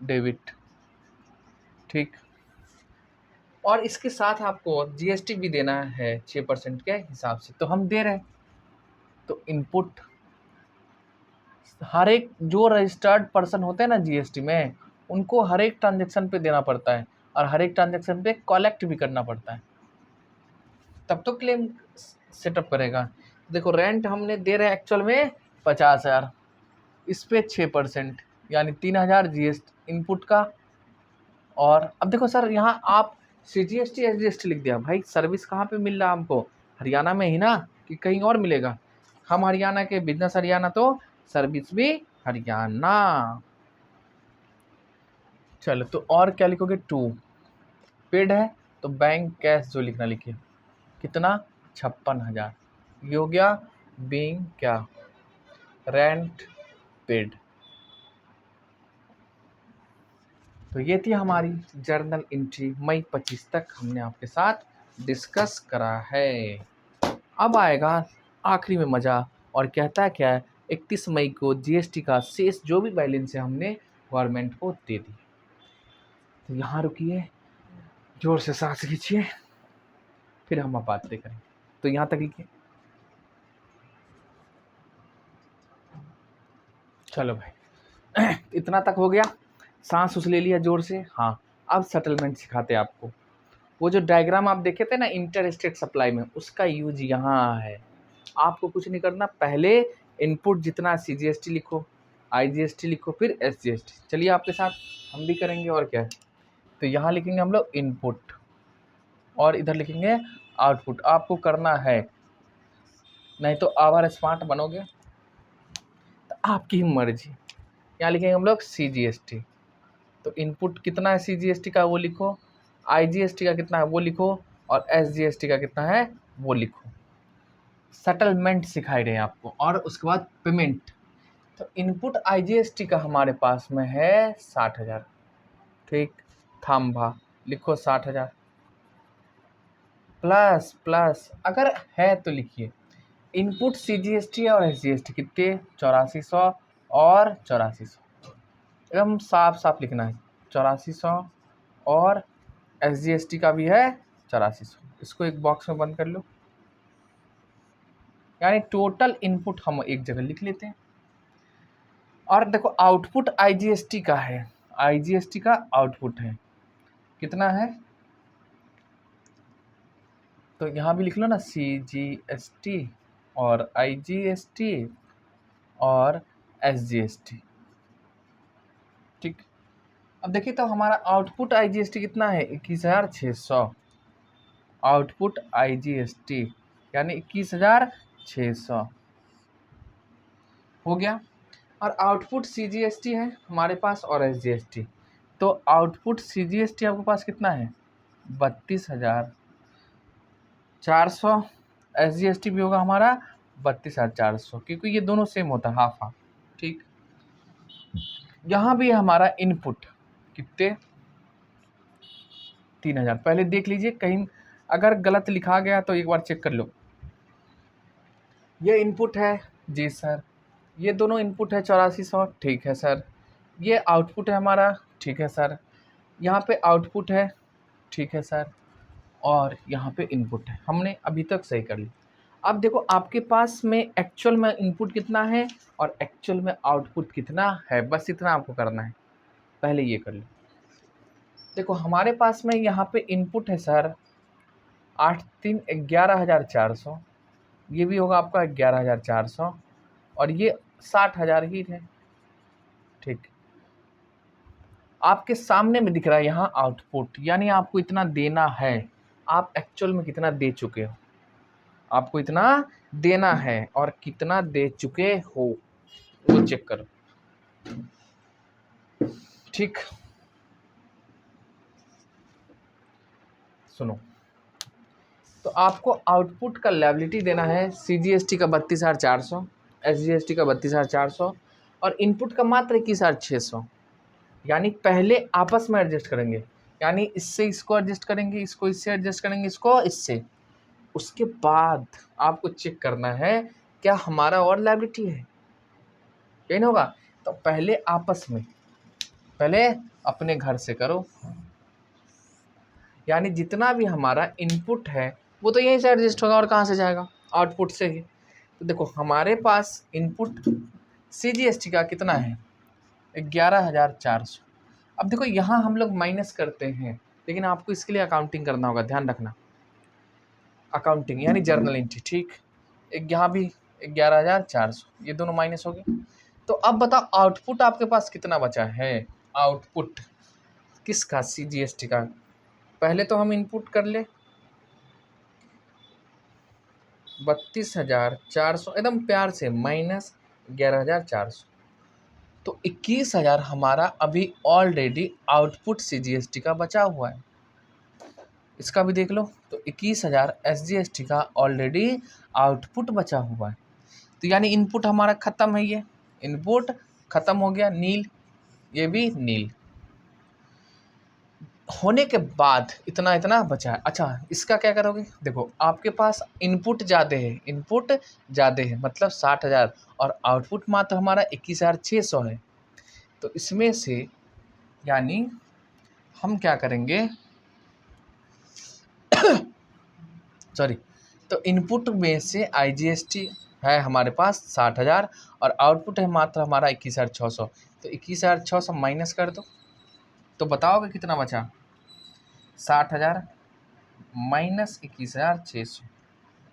डेबिट। ठीक, और इसके साथ आपको जीएसटी भी देना है 6% के हिसाब से, तो हम दे रहे हैं। तो इनपुट, हर एक जो रजिस्टर्ड पर्सन होते हैं ना जीएसटी में, उनको हर एक ट्रांजेक्शन पे देना पड़ता है, और हर एक ट्रांजेक्शन पे कलेक्ट भी करना पड़ता है, तब तो क्लेम सेटअप करेगा। देखो, रेंट हमने दे रहे हैं एक्चुअल में 50,000, इस पे 6% यानी 3,000 जीएसटी इनपुट का। और अब देखो सर, यहाँ आप CGST SGST लिख दिया, भाई सर्विस कहाँ पे मिल रहा है हमको, हरियाणा में ही ना, कि कहीं और मिलेगा। हम हरियाणा के, बिजनेस हरियाणा, तो सर्विस भी हरियाणा। चलो, तो और क्या लिखोगे, 2 पेड है, तो बैंक कैश जो लिखना लिखिए, कितना 56,000। ये हो गया बीइंग क्या, रेंट पेड। तो ये थी हमारी जर्नल एंट्री मई 25 तक हमने आपके साथ डिस्कस करा है। अब आएगा आखिरी में मज़ा, और कहता है क्या है, 31 मई को जीएसटी का शेष जो भी बैलेंस है हमने गवर्नमेंट को दे दी। तो यहाँ रुकिए, जोर से सांस खींचिए, फिर हम अब बातें करेंगे। तो यहाँ तक लिखिए। चलो भाई, इतना तक हो गया, सांस उस ले लिया जोर से। हाँ, अब सेटलमेंट सिखाते हैं आपको। वो जो डायग्राम आप देखे थे ना इंटर स्टेट सप्लाई में, उसका यूज यहाँ है। आपको कुछ नहीं करना, पहले इनपुट जितना CGST लिखो, IGST लिखो, फिर SGST। चलिए आपके साथ हम भी करेंगे, और क्या है। तो यहाँ लिखेंगे हम लोग इनपुट, और इधर लिखेंगे आउटपुट। आपको करना है, नहीं तो आवर स्मार्ट बनोगे, तो आपकी मर्जी। यहाँ लिखेंगे हम लोग CGST, तो इनपुट कितना है CGST का वो लिखो, IGST का कितना है वो लिखो, और SGST का कितना है वो लिखो। सेटलमेंट सिखाई रहे हैं आपको, और उसके बाद पेमेंट। तो इनपुट IGST का हमारे पास में है 60,000। ठीक, थाम्बा लिखो 60,000, प्लस प्लस अगर है तो लिखिए इनपुट CGST और SGST कितने, 8400 और 8400, एकदम साफ साफ लिखना है। 8400 और SGST का भी है 8400, इसको एक बॉक्स में बंद कर लो। यानी टोटल इनपुट हम एक जगह लिख लेते हैं। और देखो, आउटपुट IGST का है, IGST का आउटपुट है, कितना है, तो यहाँ भी लिख लो ना, CGST और IGST और SGST। ठीक, अब देखिए, तो हमारा आउटपुट IGST कितना है, 21,600। आउटपुट IGST यानी 21,600 हो गया। और आउटपुट CGST है हमारे पास, और SGST। तो आउटपुट CGST आपके पास कितना है, 32,400। SGST भी होगा हमारा 32,400, क्योंकि ये दोनों सेम होता है, हाफ हाफ। ठीक, यहाँ भी हमारा इनपुट कितने 3,000। पहले देख लीजिए कहीं अगर गलत लिखा गया तो एक बार चेक कर लो। ये इनपुट है जी सर, ये दोनों इनपुट है 8400, ठीक है सर। ये आउटपुट है हमारा, ठीक है सर। यहाँ पे आउटपुट है, ठीक है सर। और यहाँ पे इनपुट है, हमने अभी तक सही कर ली। अब देखो आपके पास में एक्चुअल में इनपुट कितना है और एक्चुअल में आउटपुट कितना है, बस इतना आपको करना है। पहले ये कर लो। देखो हमारे पास में यहाँ पे इनपुट है सर 11,400, ये भी होगा आपका 11,400 और ये 60,000 ही है। ठीक, आपके सामने में दिख रहा है यहाँ आउटपुट, यानी आपको इतना देना है। आप एक्चुअल में कितना दे चुके हो, आपको इतना देना है और कितना दे चुके हो वो चेक करो। ठीक, सुनो, तो आपको आउटपुट का लायबिलिटी देना है CGST का 32,400, SGST का 32,400 और इनपुट का मात्र 21,600। यानी पहले आपस में एडजस्ट करेंगे, यानी इससे इसको एडजस्ट करेंगे, इसको इससे एडजस्ट करेंगे, इसको इससे। उसके बाद आपको चेक करना है क्या हमारा और लायबिलिटी है, यही ना होगा। तो पहले आपस में, पहले अपने घर से करो, यानी जितना भी हमारा इनपुट है वो तो यहीं से एडजस्ट होगा और कहाँ से जाएगा, आउटपुट से ही। तो देखो हमारे पास इनपुट CGST का कितना है 11,400। अब देखो यहाँ हम लोग माइनस करते हैं, लेकिन आपको इसके लिए अकाउंटिंग करना होगा, ध्यान रखना। अकाउंटिंग यानी जर्नल एंट्री। ठीक, एक यहाँ भी 11,400, ये दोनों माइनस हो गए। तो अब बताओ आउटपुट आपके पास कितना बचा है, आउटपुट किसका, CGST का। पहले तो हम इनपुट कर ले 32,400, एकदम प्यार से माइनस 11,400, तो 21,000 हमारा अभी ऑलरेडी आउटपुट CGST का बचा हुआ है। इसका भी देख लो, तो 21,000 SGST का ऑलरेडी आउटपुट बचा हुआ है। तो यानी इनपुट हमारा ख़त्म है, ये इनपुट ख़त्म हो गया, नील, ये भी नील होने के बाद इतना इतना बचा है। अच्छा, इसका क्या करोगे, देखो आपके पास इनपुट ज़्यादा है, इनपुट ज़्यादा है मतलब 60,000 और आउटपुट मात्र हमारा 21,600 है। तो इसमें से यानी हम क्या करेंगे सॉरी, तो इनपुट में से IGST है हमारे पास 60,000 और आउटपुट है मात्र हमारा 21,600। तो 21,600 माइनस कर दो, तो बताओगे कितना बचा, 60,000 माइनस 21,600,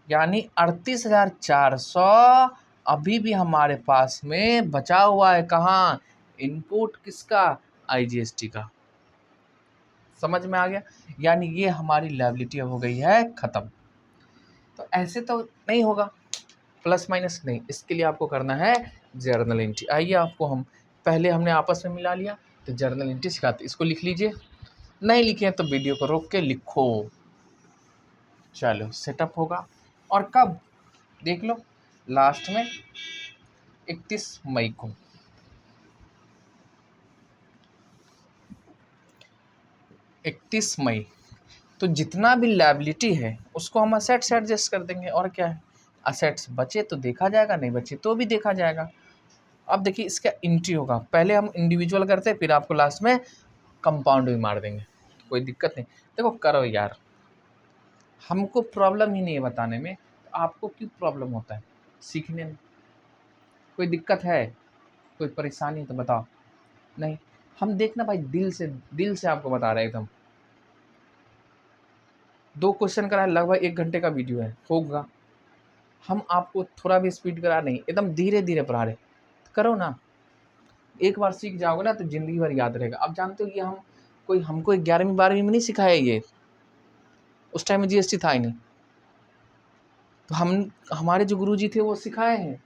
यानी 38,400 अभी भी हमारे पास में बचा हुआ है। कहाँ, इनपुट किसका, IGST का। समझ में आ गया, यानी ये हमारी लायबिलिटी हो गई है ख़त्म। तो ऐसे तो नहीं होगा, प्लस माइनस नहीं, इसके लिए आपको करना है जर्नल एंट्री। आइए आपको हम पहले हमने आपस में मिला लिया, तो जर्नल एंट्री सिखाते, इसको लिख लीजिए, नहीं लिखे हैं तो वीडियो को रोक के लिखो। चलो सेटअप होगा, और कब देख लो, लास्ट में 31 मई को। 31 मई, तो जितना भी लायबिलिटी है उसको हम असेट से एडजस्ट कर देंगे, और क्या है, असेट्स बचे तो देखा जाएगा, नहीं बचे तो भी देखा जाएगा। अब देखिए इसका एंट्री होगा, पहले हम इंडिविजुअल करते हैं, फिर आपको लास्ट में कंपाउंड भी मार देंगे, कोई दिक्कत नहीं। देखो करो यार, हमको प्रॉब्लम ही नहीं है बताने में, तो आपको क्यों प्रॉब्लम होता है सीखने में, कोई दिक्कत है, कोई परेशानी तो बताओ। नहीं, हम देखना भाई दिल से आपको बता रहे हैं एकदम। 2 क्वेश्चन करा, लगभग 1 घंटे का वीडियो है, होगा। हम आपको थोड़ा भी स्पीड करा नहीं, एकदम धीरे धीरे पढ़ा रहे, करो ना। एक बार सीख जाओगे ना तो ज़िंदगी भर याद रहेगा। अब जानते हो कि हमको 11वीं 12वीं में नहीं सिखाया ये, उस टाइम में GST था ही नहीं, तो हमारे जो गुरुजी थे वो सिखाए हैं,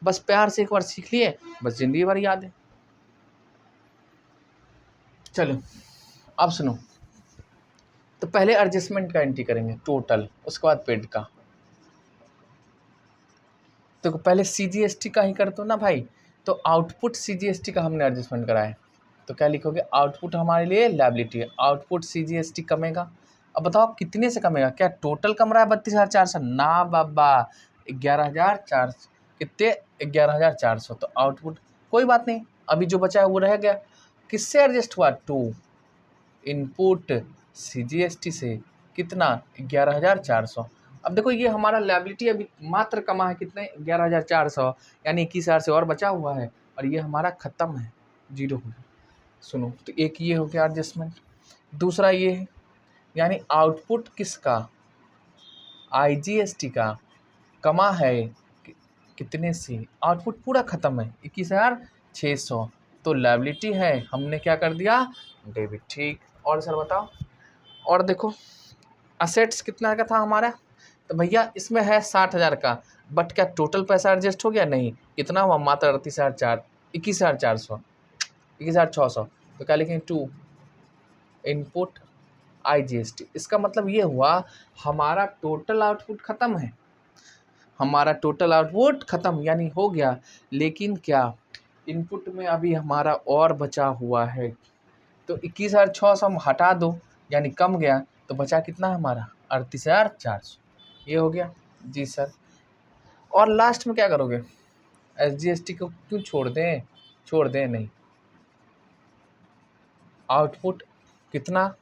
बस प्यार से एक बार सीख लिए, बस ज़िंदगी भर याद है। चलो अब सुनो, तो पहले एडजस्टमेंट का एंट्री करेंगे टोटल, उसके बाद पेड का। तो पहले CGST का ही कर दो ना भाई। तो आउटपुट CGST का हमने एडजस्टमेंट करा है, तो क्या लिखोगे, आउटपुट हमारे लिए लायबिलिटी है, आउटपुट CGST कमेगा। अब बताओ कितने से कमेगा, क्या टोटल कम रहा है 32,400? ना बाबा, 11,400। कितने, 11,400। तो आउटपुट कोई बात नहीं, अभी जो बचा है वो रह गया। किससे एडजस्ट हुआ, टू इनपुट CGST से। कितना, 11,400। अब देखो ये हमारा लायबिलिटी अभी मात्र कमा है कितने, 11,400, यानी 21,000 से और बचा हुआ है, और ये हमारा ख़त्म है, जीरो हो गया। सुनो, तो एक ये हो गया एडजस्टमेंट। दूसरा ये है, यानी आउटपुट किसका, IGST का कमा है कितने से, आउटपुट पूरा ख़त्म है 21,600। तो लायबिलिटी है, हमने क्या कर दिया, डेबिट। ठीक, और सर बताओ, और देखो असेट्स कितना का था हमारा, तो भैया इसमें है 60,000 का, बट क्या टोटल पैसा एडजस्ट हो गया, नहीं। कितना हुआ, मात्र 21,400, 21,600। तो क्या लिखेंगे, टू इनपुट IGST। इसका मतलब ये हुआ हमारा टोटल आउटपुट ख़त्म है, हमारा टोटल आउटपुट ख़त्म यानी हो गया, लेकिन क्या इनपुट में अभी हमारा और बचा हुआ है। तो 21,600 हम हटा दो, यानी कम गया, तो बचा कितना हमारा, 38,400। ये हो गया जी सर। और लास्ट में क्या करोगे, SGST को क्यों छोड़ दें नहीं, आउटपुट कितना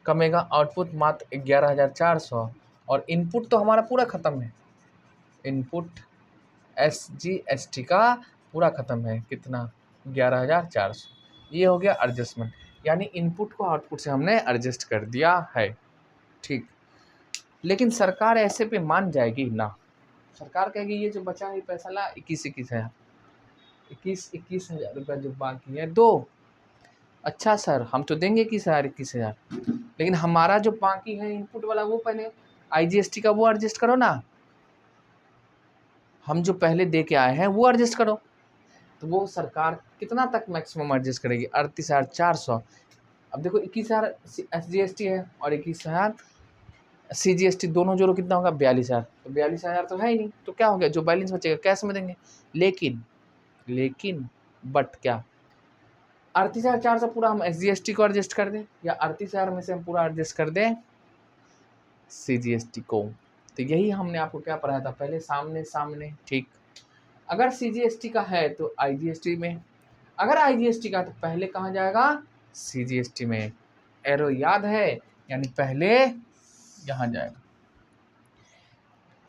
कमेगा, आउटपुट मात्र 11,400, और इनपुट तो हमारा पूरा ख़त्म है, इनपुट SGST का पूरा ख़त्म है, कितना, 11,400। ये हो गया एडजस्टमेंट, यानी इनपुट को आउटपुट से हमने एडजस्ट कर दिया है। ठीक, लेकिन सरकार ऐसे पे मान जाएगी ना, सरकार कहेगी ये जो बचा है पैसा ला, 21,000 रुपया जो बाकी है दो। अच्छा सर, हम तो देंगे 21,000, लेकिन हमारा जो बाकी है इनपुट वाला वो पहले IGST का वो एडजस्ट करो ना, हम जो पहले दे के आए हैं वो एडजस्ट करो। तो वो सरकार कितना तक मैक्सिमम एडजस्ट करेगी, 38,400। अब देखो 21,000 SGST है और 21,000 CGST, दोनों जोड़ो कितना होगा, 42,000। तो 42,000 तो है ही नहीं, तो क्या हो गया, जो बैलेंस बचेगा कैश में देंगे। लेकिन बट क्या, 38,400 पूरा हम SGST को एडजस्ट कर दें, या 38,000 में से हम पूरा एडजस्ट कर दें CGST को। तो यही हमने आपको क्या पढ़ाया था पहले, सामने सामने। ठीक, अगर CGST का है तो IGST में, अगर IGST का तो पहले कहाँ जाएगा, CGST में। एरो याद है, यानी पहले यहाँ जाएगा।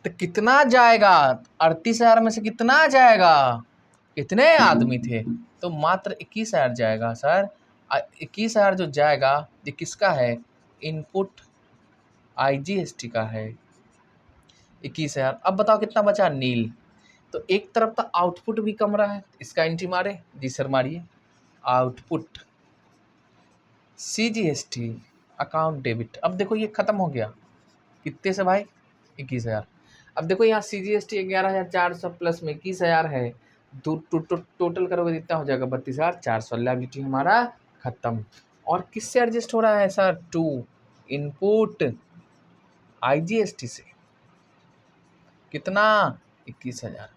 तो कितना जाएगा, 38,000 में से कितना जाएगा, कितने आदमी थे, तो मात्र 21,000 जाएगा सर। 21,000 जो जाएगा ये किसका है, इनपुट IGST का है 21,000। अब बताओ कितना बचा, नील। तो एक तरफ तो आउटपुट भी कम रहा है, इसका एंट्री मारे, जी सर मारिए, आउटपुट CGST अकाउंट डेबिट। अब देखो ये खत्म हो गया, कितने से भाई, 21,000। अब देखो यहाँ CGST 11,400 प्लस में 21,000 है, टोटल करोगे कितना हो जाएगा, 32,400। लायबिलिटी हमारा खत्म। और किससे एडजस्ट हो रहा है सर, टू इनपुट IGST से। कितना, 21,000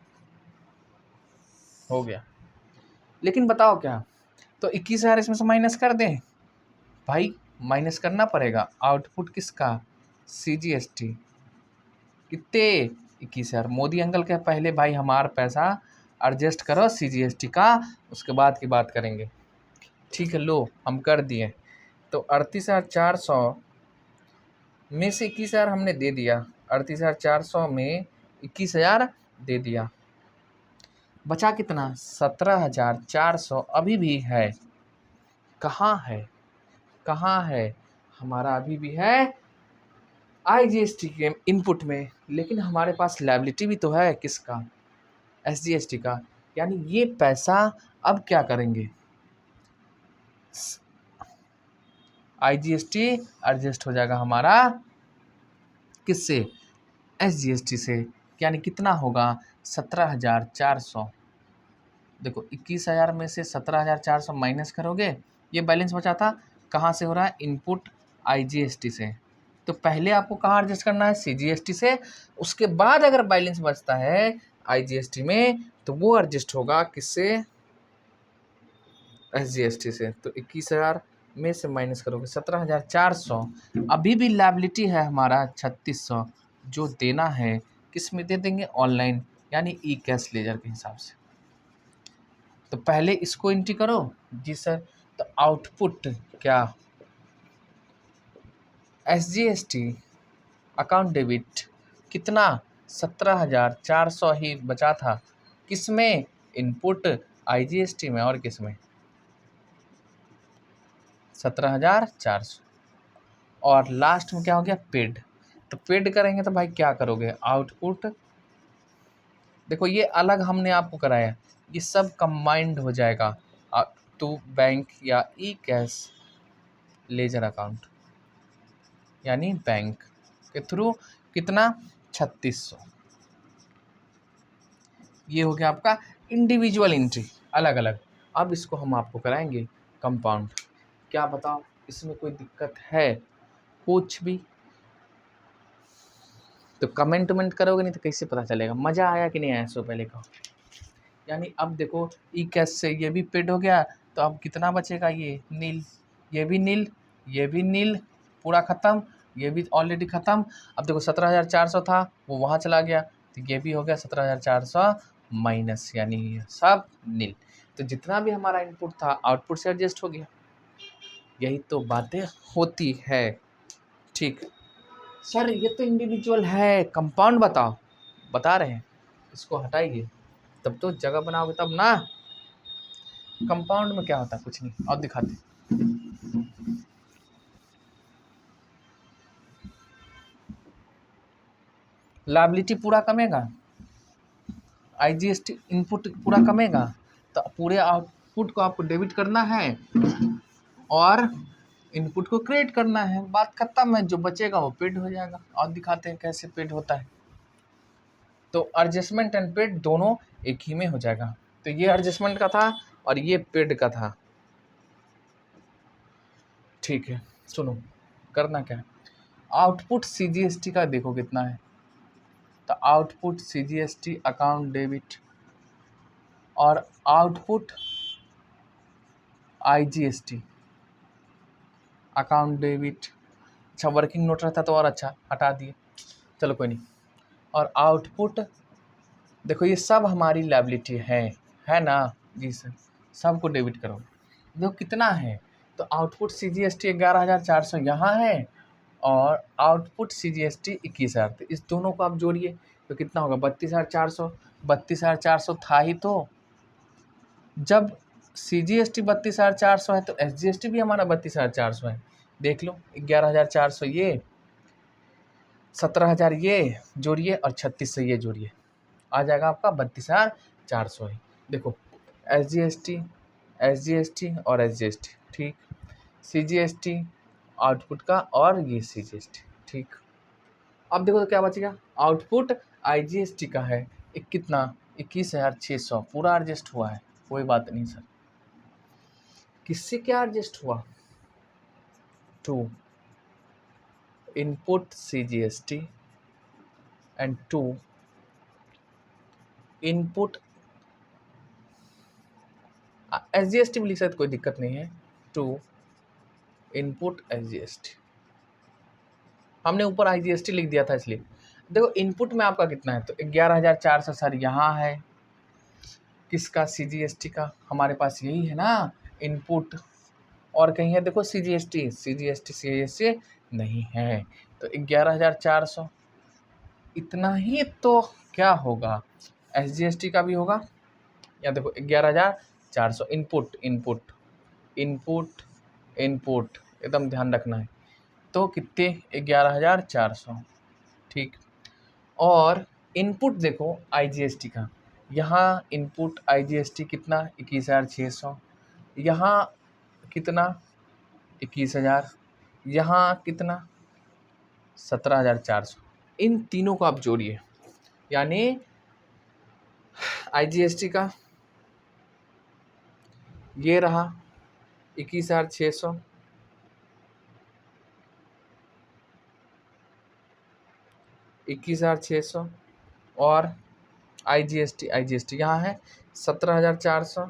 हो गया। लेकिन बताओ क्या, तो 21,000 इसमें से माइनस कर दें, भाई माइनस करना पड़ेगा। आउटपुट किसका, CGST, कितने, 21,000। मोदी अंकल के पहले भाई हमारा पैसा एडजस्ट करो CGST का, उसके बाद की बात करेंगे। ठीक है, लो हम कर दिए। तो 38,400 में से 21,000 हमने दे दिया, 38,400 में 21,000 दे दिया, बचा कितना, 17,400 अभी भी है। कहाँ है हमारा, अभी भी है IGST के इनपुट में, लेकिन हमारे पास लायबिलिटी भी तो है किसका, SGST का। यानी ये पैसा अब क्या करेंगे, IGST एडजस्ट हो जाएगा हमारा किससे, SGST से। यानी कितना होगा, 17,400। देखो 21,000 में से 17,400 माइनस करोगे, ये बैलेंस बचा था, कहाँ से हो रहा है, इनपुट IGST से। तो पहले आपको कहाँ एडजस्ट करना है, CGST से। उसके बाद अगर बैलेंस बचता है IGST में, तो वो एडजस्ट होगा किससे, SGST से। तो 21,000 में से माइनस करोगे 17,400। अभी भी लायबिलिटी है हमारा 3600, जो देना है किस में दे देंगे, ऑनलाइन यानी ई कैश लेजर के हिसाब से। तो पहले इसको एंट्री करो। जी सर। तो आउटपुट क्या, SGST अकाउंट डेबिट कितना, 17,400 ही बचा था, किस में, इनपुट IGST में, और किस में, 17,400। और लास्ट में क्या हो गया, पेड। तो पेड करेंगे तो भाई क्या करोगे, आउटपुट, देखो ये अलग हमने आपको कराया, ये सब कंबाइंड हो जाएगा टू बैंक या ई कैश लेजर अकाउंट, यानी बैंक के थ्रू कितना, 3600। ये हो गया आपका इंडिविजुअल एंट्री, अलग अलग। अब इसको हम आपको कराएंगे कंपाउंड। क्या बताओ, इसमें कोई दिक्कत है कुछ भी? तो कमेंट करोगे, नहीं तो कैसे पता चलेगा मज़ा आया कि नहीं आया, सो पहले कहो। यानी अब देखो ई कैश से ये भी पेड हो गया, तो अब कितना बचेगा, ये नील, ये भी नील, ये भी नील, पूरा ख़त्म, ये भी ऑलरेडी ख़त्म। अब देखो 17,400 था, वो वहाँ चला गया, तो ये भी हो गया 17,400 माइनस, यानी ये सब नील। तो जितना भी हमारा इनपुट था आउटपुट से एडजस्ट हो गया। यही तो बातें होती है। ठीक सर, ये तो इंडिविजुअल है, कंपाउंड बताओ, बता रहे हैं, इसको हटाइए, तब तो जगह बनाओगे तब ना। कंपाउंड में क्या होता है, कुछ नहीं, और दिखाते। लायबिलिटी पूरा कमेगा, IGST इनपुट पूरा कमेगा, तो पूरे आउटपुट को आपको डेबिट करना है और इनपुट को क्रेडिट करना है, बात खत्म है। जो बचेगा वो पेड हो जाएगा। और दिखाते हैं कैसे पेड होता है। तो एडजस्टमेंट एंड पेड दोनों एक ही में हो जाएगा। तो ये एडजस्टमेंट का था और ये पेड का था। ठीक है, सुनो, करना क्या है, आउटपुट CGST का देखो कितना है। तो आउटपुट CGST अकाउंट डेबिट और आउटपुट IGST अकाउंट डेबिट। अच्छा, वर्किंग नोट रहता तो और अच्छा, हटा दिए, चलो कोई नहीं। और आउटपुट देखो, ये सब हमारी लायबिलिटी है ना, जी सर, सबको डेबिट करो। देखो कितना है, तो आउटपुट CGST 11,400 यहाँ है और आउटपुट CGST 21,000। तो इस दोनों को आप जोड़िए तो कितना होगा, 32,400। 32,400 था ही, तो जब CGST 32,400 है तो SGST भी हमारा 32,400 है। देख लो, 11,400 ये, 17,000 ये जोड़िए और 3600 ये जोड़िए, आ जाएगा आपका 32,400 ही। देखो SGST और SGST, ठीक, CGST आउटपुट का और ये CGST, ठीक। अब देखो तो क्या बचेगा, आउटपुट IGST का है कितना, 21,600, पूरा एडजस्ट हुआ है, कोई बात नहीं सर। किससे क्या एडजस्ट हुआ, to input CGST and to input SGST भी लिख सकते, कोई दिक्कत नहीं है, टू इनपुट SGST। हमने ऊपर IGST लिख दिया था इसलिए। देखो इनपुट में आपका कितना है, तो 11,400 सर यहाँ है, किसका, CGST का, हमारे पास यही है ना इनपुट, और कहीं है देखो CGST नहीं है, तो 11,400 इतना ही। तो क्या होगा, SGST का भी होगा, या देखो 11,400 इनपुट इनपुट इनपुट इनपुट, एकदम ध्यान रखना है। तो कितने, 11,400, ठीक। और इनपुट देखो IGST का, यहाँ इनपुट IGST कितना, 21,600, यहाँ कितना, 21,000, यहाँ कितना, 17,400। इन तीनों को आप जोड़िए, यानी IGST का ये रहा 21,600, 21,600 और IGST यहाँ है 17,400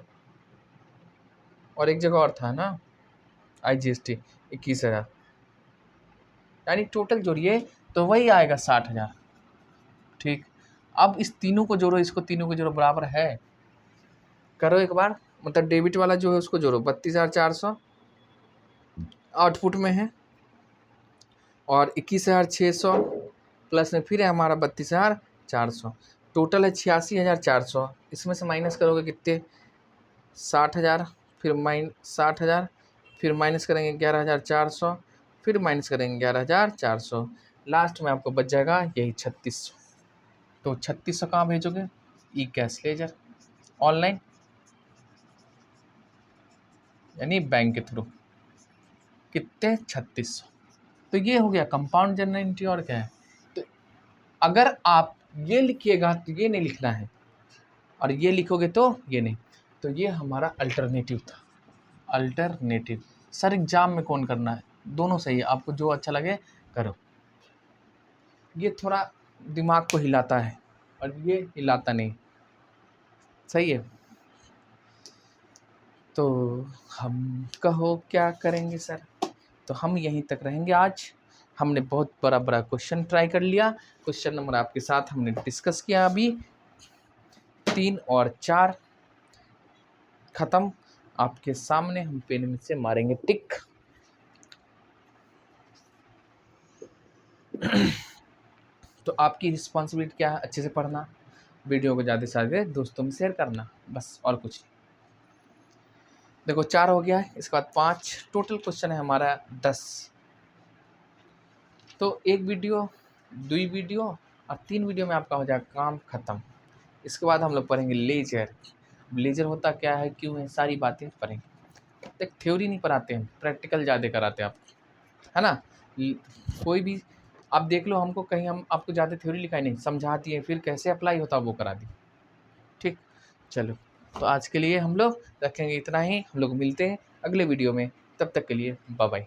और एक जगह और था ना IGST 21,000, यानी टोटल जोड़िए तो वही आएगा 60,000। ठीक, अब इस तीनों को जोड़ो, इसको तीनों को जोड़ो, बराबर है, करो एक बार, मतलब डेबिट वाला जो है उसको जोड़ो, 32,400 आउटपुट में है और 21,600 प्लस में फिर है हमारा 32,400, टोटल है 86,400। इसमें से माइनस करोगे कितने, 60,000, फिर 60,000, फिर माइनस करेंगे 11,400, फिर माइनस करेंगे 11,400, लास्ट में आपको बच जाएगा यही 3600। तो 3600 कहाँ भेजोगे, ई कैश लेजर ऑनलाइन, यानी बैंक के थ्रू, कितने 3600। तो ये हो गया कंपाउंड जनरल एंट्री। और क्या है, तो अगर आप ये लिखिएगा तो ये नहीं लिखना है, और ये लिखोगे तो ये नहीं, तो ये हमारा अल्टरनेटिव था। अल्टरनेटिव सर एग्जाम में कौन करना है, दोनों सही है, आपको जो अच्छा लगे करो। ये थोड़ा दिमाग को हिलाता है और ये हिलाता नहीं, सही है। तो हम कहो क्या करेंगे सर, तो हम यहीं तक रहेंगे आज। हमने बहुत बड़ा बड़ा क्वेश्चन ट्राई कर लिया, क्वेश्चन नंबर आपके साथ हमने डिस्कस किया, अभी 3 और 4 ख़त्म, आपके सामने हम पेन में से मारेंगे टिक। तो आपकी रिस्पॉन्सिबिलिटी क्या है, अच्छे से पढ़ना, वीडियो को ज़्यादा से ज़्यादा दोस्तों में शेयर करना, बस और कुछ नहीं। देखो 4 हो गया है, इसके बाद 5, टोटल क्वेश्चन है हमारा 10। तो एक वीडियो, 2 वीडियो और 3 वीडियो में आपका हो जाएगा काम ख़त्म। इसके बाद हम लोग पढ़ेंगे लेजर। लेजर होता क्या है, क्यों है, सारी बातें पढ़ेंगे। देख थ्योरी नहीं पढ़ाते हैं, प्रैक्टिकल ज़्यादा कराते हैं आपको, है ना। कोई भी आप देख लो, हमको कहीं हम आपको ज़्यादा थ्योरी लिखाई नहीं, समझा दिए, फिर कैसे अप्लाई होता है वो करा दी। ठीक, चलो तो आज के लिए हम लोग रखेंगे इतना ही, हम लोग मिलते हैं अगले वीडियो में, तब तक के लिए बाय बाय।